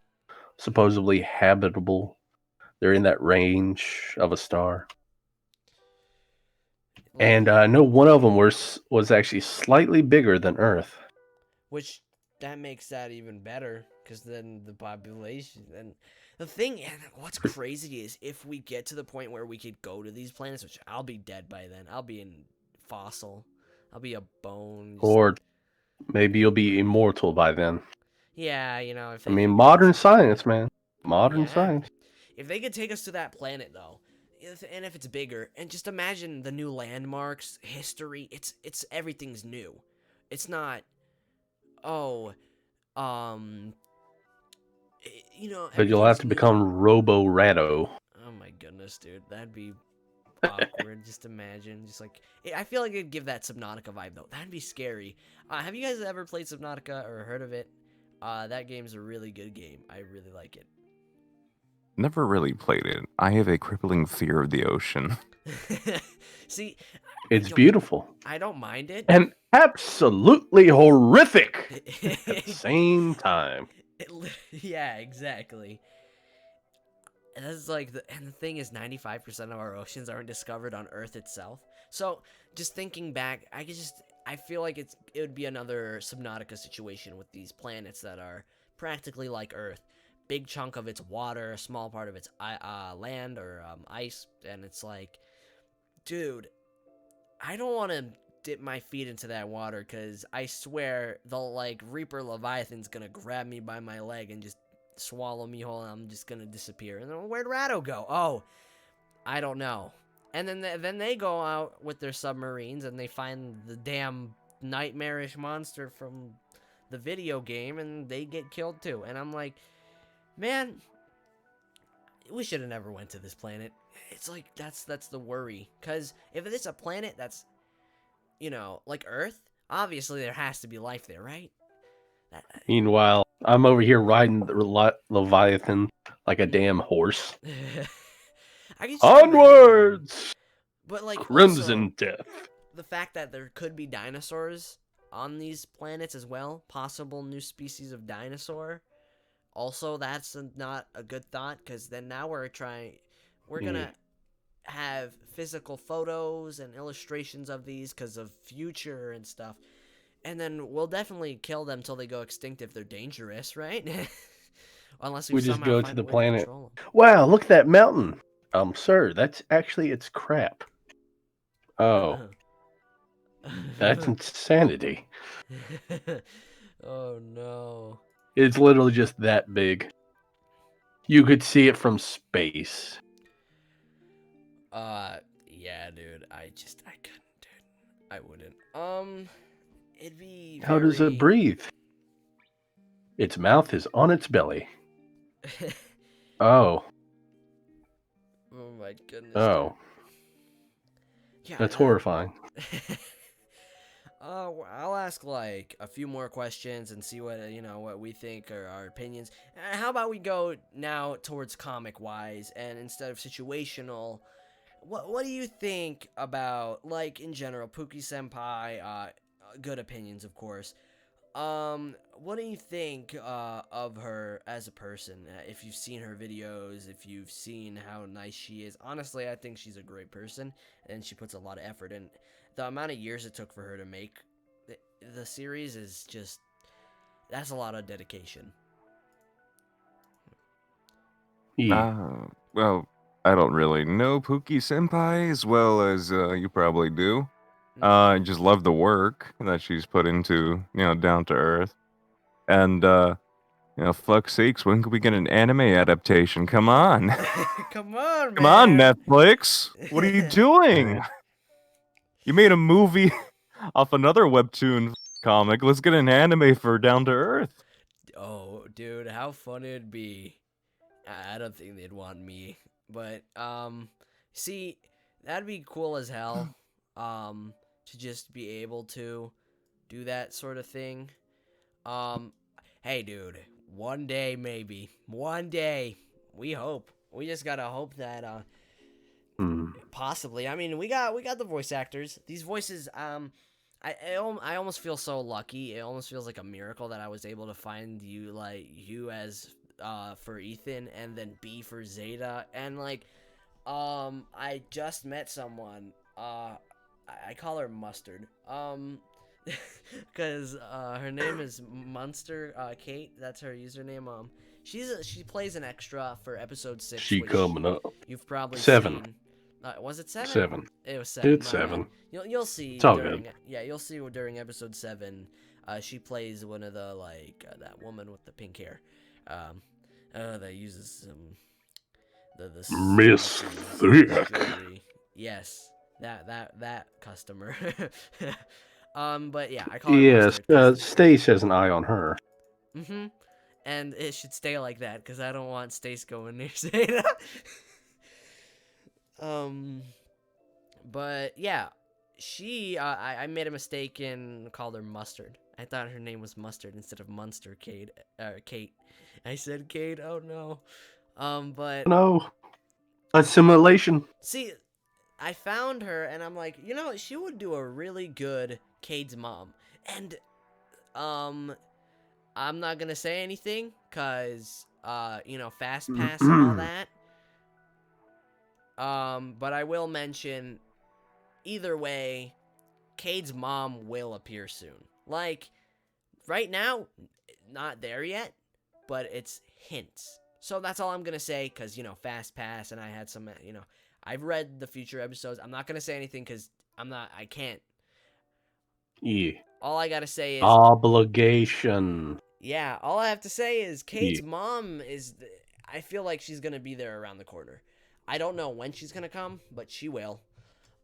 Speaker 3: supposedly habitable. They're in that range of a star. And I know one of them was actually slightly bigger than Earth.
Speaker 1: which that makes that even better, because then the population and the thing, and what's crazy is if we get to the point where we could go to these planets, which I'll be dead by then. I'll be in fossil. I'll be a bone.
Speaker 3: Or maybe you'll be immortal by then.
Speaker 1: Yeah, you know.
Speaker 3: I mean, modern science, man. Modern science.
Speaker 1: If they could take us to that planet, though, and if it's bigger, and just imagine the new landmarks, history. It's everything's new. It's not. Oh, you know.
Speaker 3: But you'll have to
Speaker 1: everything's new.
Speaker 3: become Robo Rado.
Speaker 1: Oh my goodness, dude, that'd be awkward. Just imagine, just like I feel like it'd give that Subnautica vibe though. That'd be scary. Have you guys ever played Subnautica or heard of it? That game's a really good game. I really like it.
Speaker 2: Never really played it. I have a crippling fear of the ocean.
Speaker 1: See,
Speaker 3: It's beautiful.
Speaker 1: I don't mind it.
Speaker 3: And absolutely horrific at the same time.
Speaker 1: Yeah, exactly. And that's like the thing is 95% of our oceans aren't discovered on Earth itself. So just thinking back, I feel like it would be another Subnautica situation with these planets that are practically like Earth. Big chunk of its water, a small part of its land or ice, and it's like, dude, I don't want to dip my feet into that water, because I swear the like Reaper Leviathan's gonna grab me by my leg and just swallow me whole, and I'm just gonna disappear. And then where'd Rado go? Oh, I don't know. And then they go out with their submarines and they find the damn nightmarish monster from the video game, and they get killed too. And I'm like, man, we should have never went to this planet. It's like that's the worry, because if it's a planet that's, you know, like Earth, obviously there has to be life there, right?
Speaker 3: Meanwhile, I'm over here riding the Leviathan like a damn horse. Onwards!
Speaker 1: But like
Speaker 3: Crimson
Speaker 1: also,
Speaker 3: Death.
Speaker 1: the fact that there could be dinosaurs on these planets as well, possible new species of dinosaur. Also, that's not a good thought, because then now we're gonna have physical photos and illustrations of these because of future and stuff, and then we'll definitely kill them till they go extinct if they're dangerous, right? unless
Speaker 3: We
Speaker 1: we
Speaker 3: just
Speaker 1: somehow
Speaker 3: go to
Speaker 1: find
Speaker 3: the
Speaker 1: a way to
Speaker 3: planet.
Speaker 1: control
Speaker 3: Wow, look at that mountain. Sir, that's actually it's crap. Oh, that's
Speaker 1: them.
Speaker 3: insanity.
Speaker 1: Oh no.
Speaker 3: It's literally just that big. You could see it from space.
Speaker 1: Yeah, dude. I couldn't, dude. I wouldn't. It'd be
Speaker 3: How does it
Speaker 1: very.
Speaker 3: breathe? Its mouth is on its belly. Oh,
Speaker 1: Oh my goodness, dude.
Speaker 3: oh,
Speaker 1: Yeah,
Speaker 3: that's horrifying.
Speaker 1: I'll ask like a few more questions and see what what we think or our opinions. How about we go now towards comic wise and instead of situational? What do you think about like in general Pookie Senpai? Good opinions, of course. What do you think of her as a person? If you've seen her videos, if you've seen how nice she is, honestly, I think she's a great person, and she puts a lot of effort in. The amount of years it took for her to make the series is just that's a lot of dedication.
Speaker 3: Yeah.
Speaker 2: Well, I don't really know Pookie Senpai as well as you probably do.
Speaker 1: Mm.
Speaker 2: I just love the work that she's put into, Down to Earth. And, fuck's sakes, when can we get an anime adaptation? Come on.
Speaker 1: Come on, man.
Speaker 2: Come on, Netflix. What are you doing? You made a movie off another webtoon comic. Let's get an anime for Down to Earth.
Speaker 1: Oh, dude, how fun it'd be. I don't think they'd want me, but see, that'd be cool as hell. To just be able to do that sort of thing. Hey, dude, one day maybe, one day. We hope. We just gotta hope that possibly. I mean, we got the voice actors. These voices, I almost feel so lucky. It almost feels like a miracle that I was able to find you as for Ethan and then B for Zeta and I just met someone. I call her Mustard. Because her name is Munster Kate. That's her username. She plays an extra for episode 6.
Speaker 3: She
Speaker 1: which
Speaker 3: coming up.
Speaker 1: You've probably
Speaker 3: 7.
Speaker 1: seen. Was it 7?
Speaker 3: 7.
Speaker 1: It was 7.
Speaker 3: It's
Speaker 1: my bad.
Speaker 3: 7.
Speaker 1: You'll see.
Speaker 3: It's all
Speaker 1: during,
Speaker 3: good.
Speaker 1: Yeah, you'll see during episode 7. She plays one of the that woman with the pink hair. That uses the
Speaker 3: Miss Thick.
Speaker 1: jewelry. Yes, that customer. But yeah, I call her
Speaker 3: Yes,
Speaker 1: Mustard.
Speaker 3: Stace has an eye on her.
Speaker 1: Mm-hmm. And it should stay like that because I don't want Stace going near Zeta. But yeah, I made a mistake and called her Mustard. I thought her name was Mustard instead of Munster Kate. Kate. I said Kate. Oh no. But
Speaker 3: No. Assimilation.
Speaker 1: see, I found her and I'm like, she would do a really good Cade's mom. And I'm not gonna say anything cause fast pass and all that. But I will mention either way, Cade's mom will appear soon. Like right now, not there yet, but it's hints. So that's all I'm gonna say, cause fast pass, and I had some, I've read the future episodes. I'm not gonna say anything, cause I can't.
Speaker 3: Yeah.
Speaker 1: All I gotta say is
Speaker 3: Obligation.
Speaker 1: yeah. All I have to say is Cade's mom is. I feel like she's gonna be there around the corner. I don't know when she's gonna come, but she will.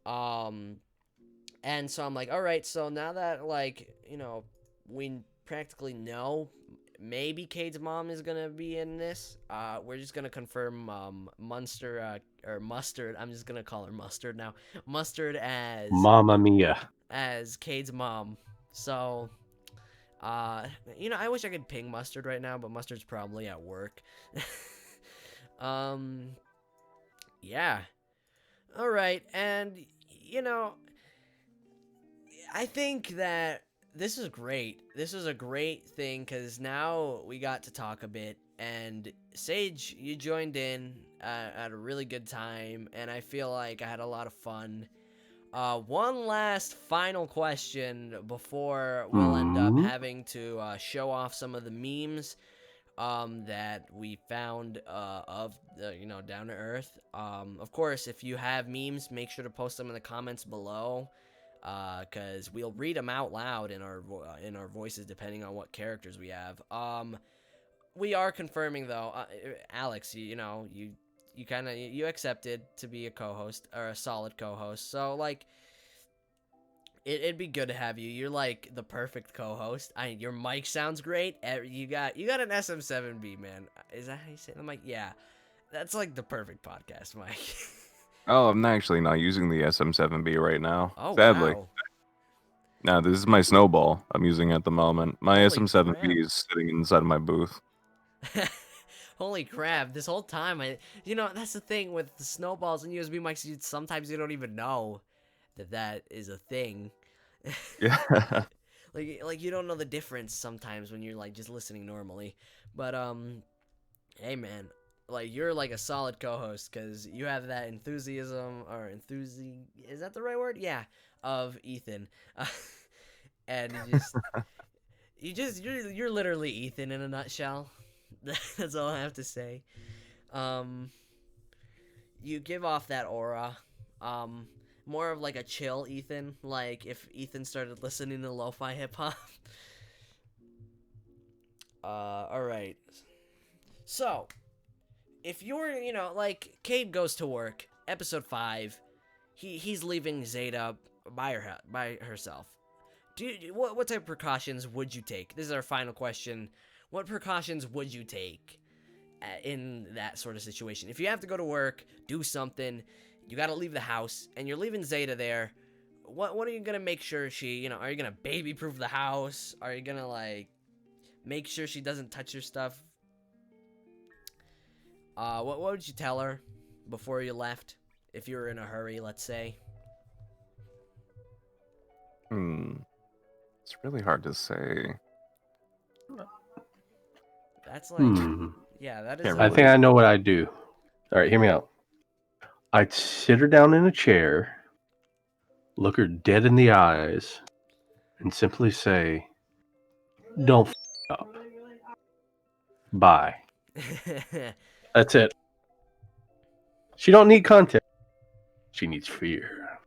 Speaker 1: And so I'm like, all right. So now that we practically know maybe Cade's mom is gonna be in this. We're just gonna confirm Munster or Mustard. I'm just gonna call her Mustard now. Mustard as
Speaker 3: Mamma Mia.
Speaker 1: as Cade's mom. So, I wish I could ping Mustard right now, but Mustard's probably at work. Yeah. All right, and I think that this is great. This is a great thing because now we got to talk a bit. And Sage, you joined in at a really good time, and I feel like I had a lot of fun. One last final question before we'll end up having to show off some of the memes. that we found of the, down to earth. Of course, if you have memes, make sure to post them in the comments below, because we'll read them out loud in our voices depending on what characters we have. We are confirming though, Alex, you kind of you accepted to be a co-host, or a solid co-host, so like it'd be good to have you. You're like the perfect co-host. Your mic sounds great. You got an SM7B, man. Is that how you say the mic? Yeah, that's like the perfect podcast mic.
Speaker 2: Oh, I'm actually not using the SM7B right now.
Speaker 1: Oh
Speaker 2: Sadly.
Speaker 1: wow.
Speaker 2: No, this is my snowball I'm using at the moment. My
Speaker 1: Holy
Speaker 2: SM7B
Speaker 1: crap.
Speaker 2: is sitting inside of my booth.
Speaker 1: Holy crap! This whole time, that's the thing with the snowballs and USB mics. Sometimes you don't even know that is a thing.
Speaker 2: Yeah.
Speaker 1: like you don't know the difference sometimes when you're like just listening normally. But hey man, like you're like a solid co-host because you have that enthusiasm or is that the right word? Yeah, of Ethan, and you're literally Ethan in a nutshell. That's all I have to say. You give off that aura. More of like a chill Ethan. Like if Ethan started listening to lo-fi hip hop. All right. So, if you're, like Cade goes to work, episode 5, he's leaving Zeta by herself. What type of precautions would you take? This is our final question. What precautions would you take in that sort of situation? If you have to go to work, do something, you got to leave the house, and you're leaving Zeta there, what are you going to make sure she, are you going to baby-proof the house? Are you going to, like, make sure she doesn't touch your stuff? What would you tell her before you left? If you were in a hurry, let's say.
Speaker 2: It's really hard to say.
Speaker 1: That's like, yeah, that is.
Speaker 3: I think I know what I'd do. All right, hear me out. I'd sit her down in a chair, look her dead in the eyes, and simply say, "Don't f up. Bye." That's it. She don't need context. She needs fear.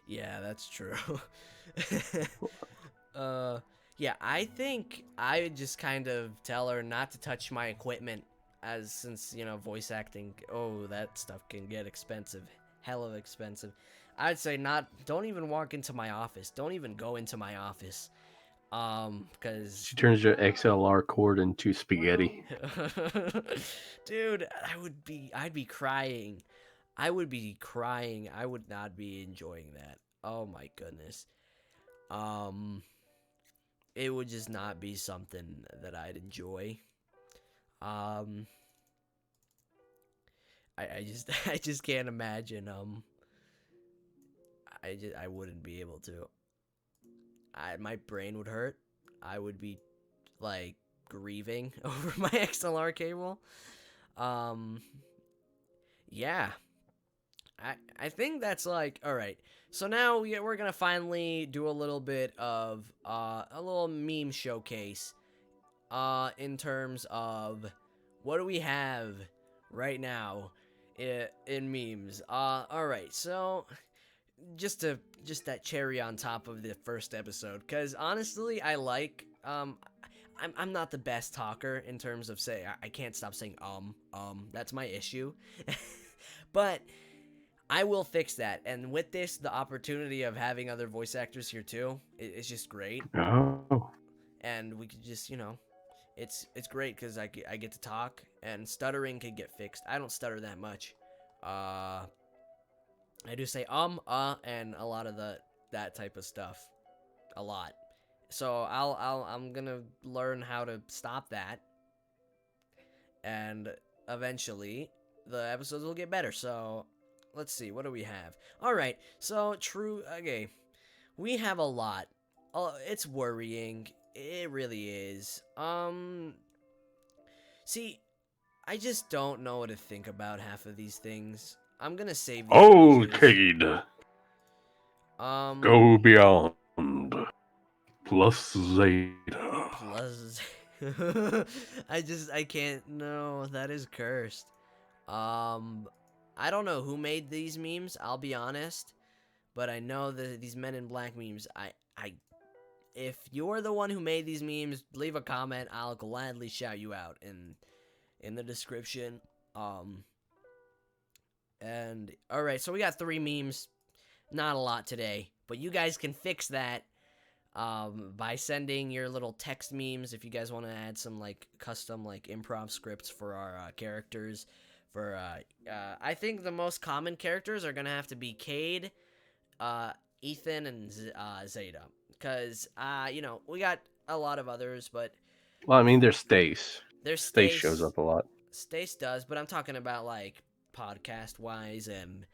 Speaker 1: Yeah, that's true. Yeah, I think I would just kind of tell her not to touch my equipment, since voice acting, that stuff can get expensive, hella expensive. I'd say don't even walk into my office. Don't even go into my office. Because
Speaker 3: She turns your XLR cord into spaghetti.
Speaker 1: dude, I'd be crying. I would be crying. I would not be enjoying that. Oh my goodness. It would just not be something that I'd enjoy. I just can't imagine. I wouldn't be able to. My brain would hurt. I would be like grieving over my XLR cable. Yeah. I think that's like, all right. So now we're gonna finally do a little bit of a little meme showcase. In terms of what do we have right now in memes. All right. So just that cherry on top of the first episode, because honestly, I like I'm not the best talker in terms of I can't stop saying that's my issue. But I will fix that, and with this, the opportunity of having other voice actors here too, it's just great.
Speaker 3: Oh.
Speaker 1: And we could just, it's great because I get to talk, and stuttering can get fixed. I don't stutter that much. I do say and a lot of that type of stuff, a lot. So I'm gonna learn how to stop that, and eventually the episodes will get better. So let's see, what do we have? All right, so okay, we have a lot. It's worrying. It really is. See, I just don't know what to think about half of these things. I'm gonna save these images.
Speaker 3: Cade. Go beyond. Plus Zeta.
Speaker 1: I can't. No, that is cursed. I don't know who made these memes. I'll be honest, but I know that these Men in Black memes. If you're the one who made these memes, leave a comment. I'll gladly shout you out in the description. And all right, so we got 3 memes. Not a lot today, but you guys can fix that by sending your little text memes if you guys want to add some like custom like improv scripts for our characters. For I think the most common characters are gonna have to be Cade, Ethan, and Zeta, because we got a lot of others, but
Speaker 3: Well, I mean, there's Stace.
Speaker 1: there's
Speaker 3: Stace shows up a lot.
Speaker 1: Stace does, but I'm talking about like podcast wise and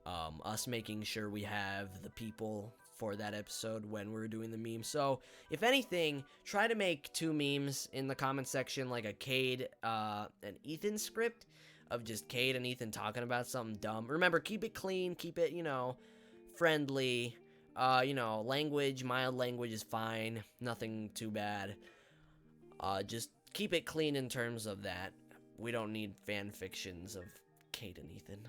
Speaker 1: us making sure we have the people for that episode when we're doing the meme. So if anything, try to make 2 memes in the comment section, like a Cade and Ethan script of just Cade and Ethan talking about something dumb. Remember, keep it clean, keep it friendly. Language, mild language is fine, nothing too bad. Just keep it clean in terms of that. We don't need fan fictions of Cade and Ethan.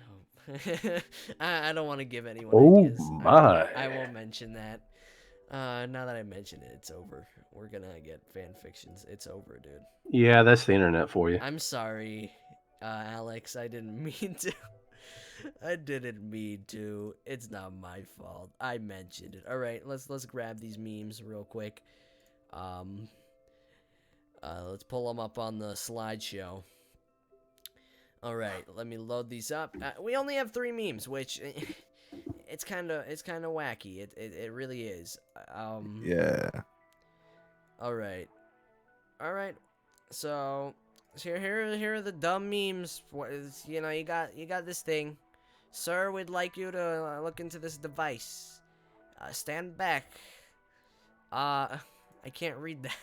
Speaker 1: I don't want to give anyone ideas.
Speaker 3: My.
Speaker 1: I won't mention that. Now that I mentioned it, it's over. We're gonna get fan fictions. It's over, dude.
Speaker 3: Yeah, that's the internet for you.
Speaker 1: I'm sorry, Alex. I didn't mean to. I didn't mean to. It's not my fault. I mentioned it. All right, let's grab these memes real quick. Let's pull them up on the slideshow. All right, let me load these up. We only have 3 memes, which it's kind of wacky. It really is.
Speaker 2: Yeah.
Speaker 1: All right. So here are the dumb memes. You got this thing. Sir, we'd like you to look into this device. Stand back. I can't read that.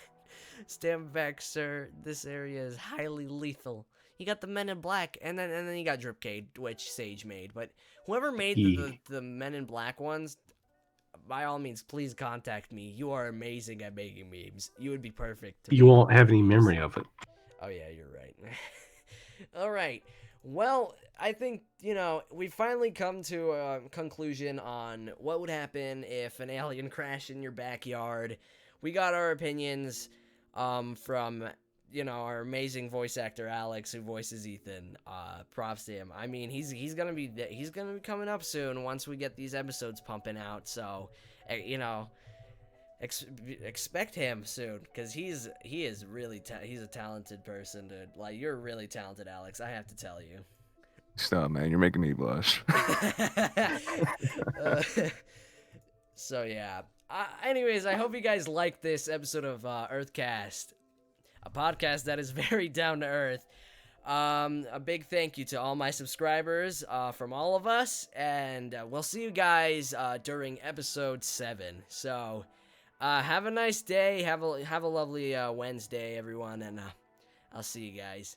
Speaker 1: Stand back, sir. This area is highly lethal. You got the Men in Black, and then you got Dripcade, which Sage made. But whoever made the Men in Black ones, by all means, please contact me. You are amazing at making memes. You would be perfect.
Speaker 3: You won't have any memory of it.
Speaker 1: Oh yeah, you're right. All right. Well, I think, we've finally come to a conclusion on what would happen if an alien crashed in your backyard. We got our opinions from, our amazing voice actor Alex, who voices Ethan. Props to him. I mean, he's gonna be coming up soon once we get these episodes pumping out. So, expect him soon, because he is really he's a talented person, dude. Like, you're really talented, Alex. I have to tell you.
Speaker 2: Stop, man. You're making me blush.
Speaker 1: So yeah. Anyways, I hope you guys liked this episode of EarthCast, a podcast that is very down to earth. A big thank you to all my subscribers from all of us, and we'll see you guys during episode 7. So have a nice day, have a lovely Wednesday, everyone, and I'll see you guys.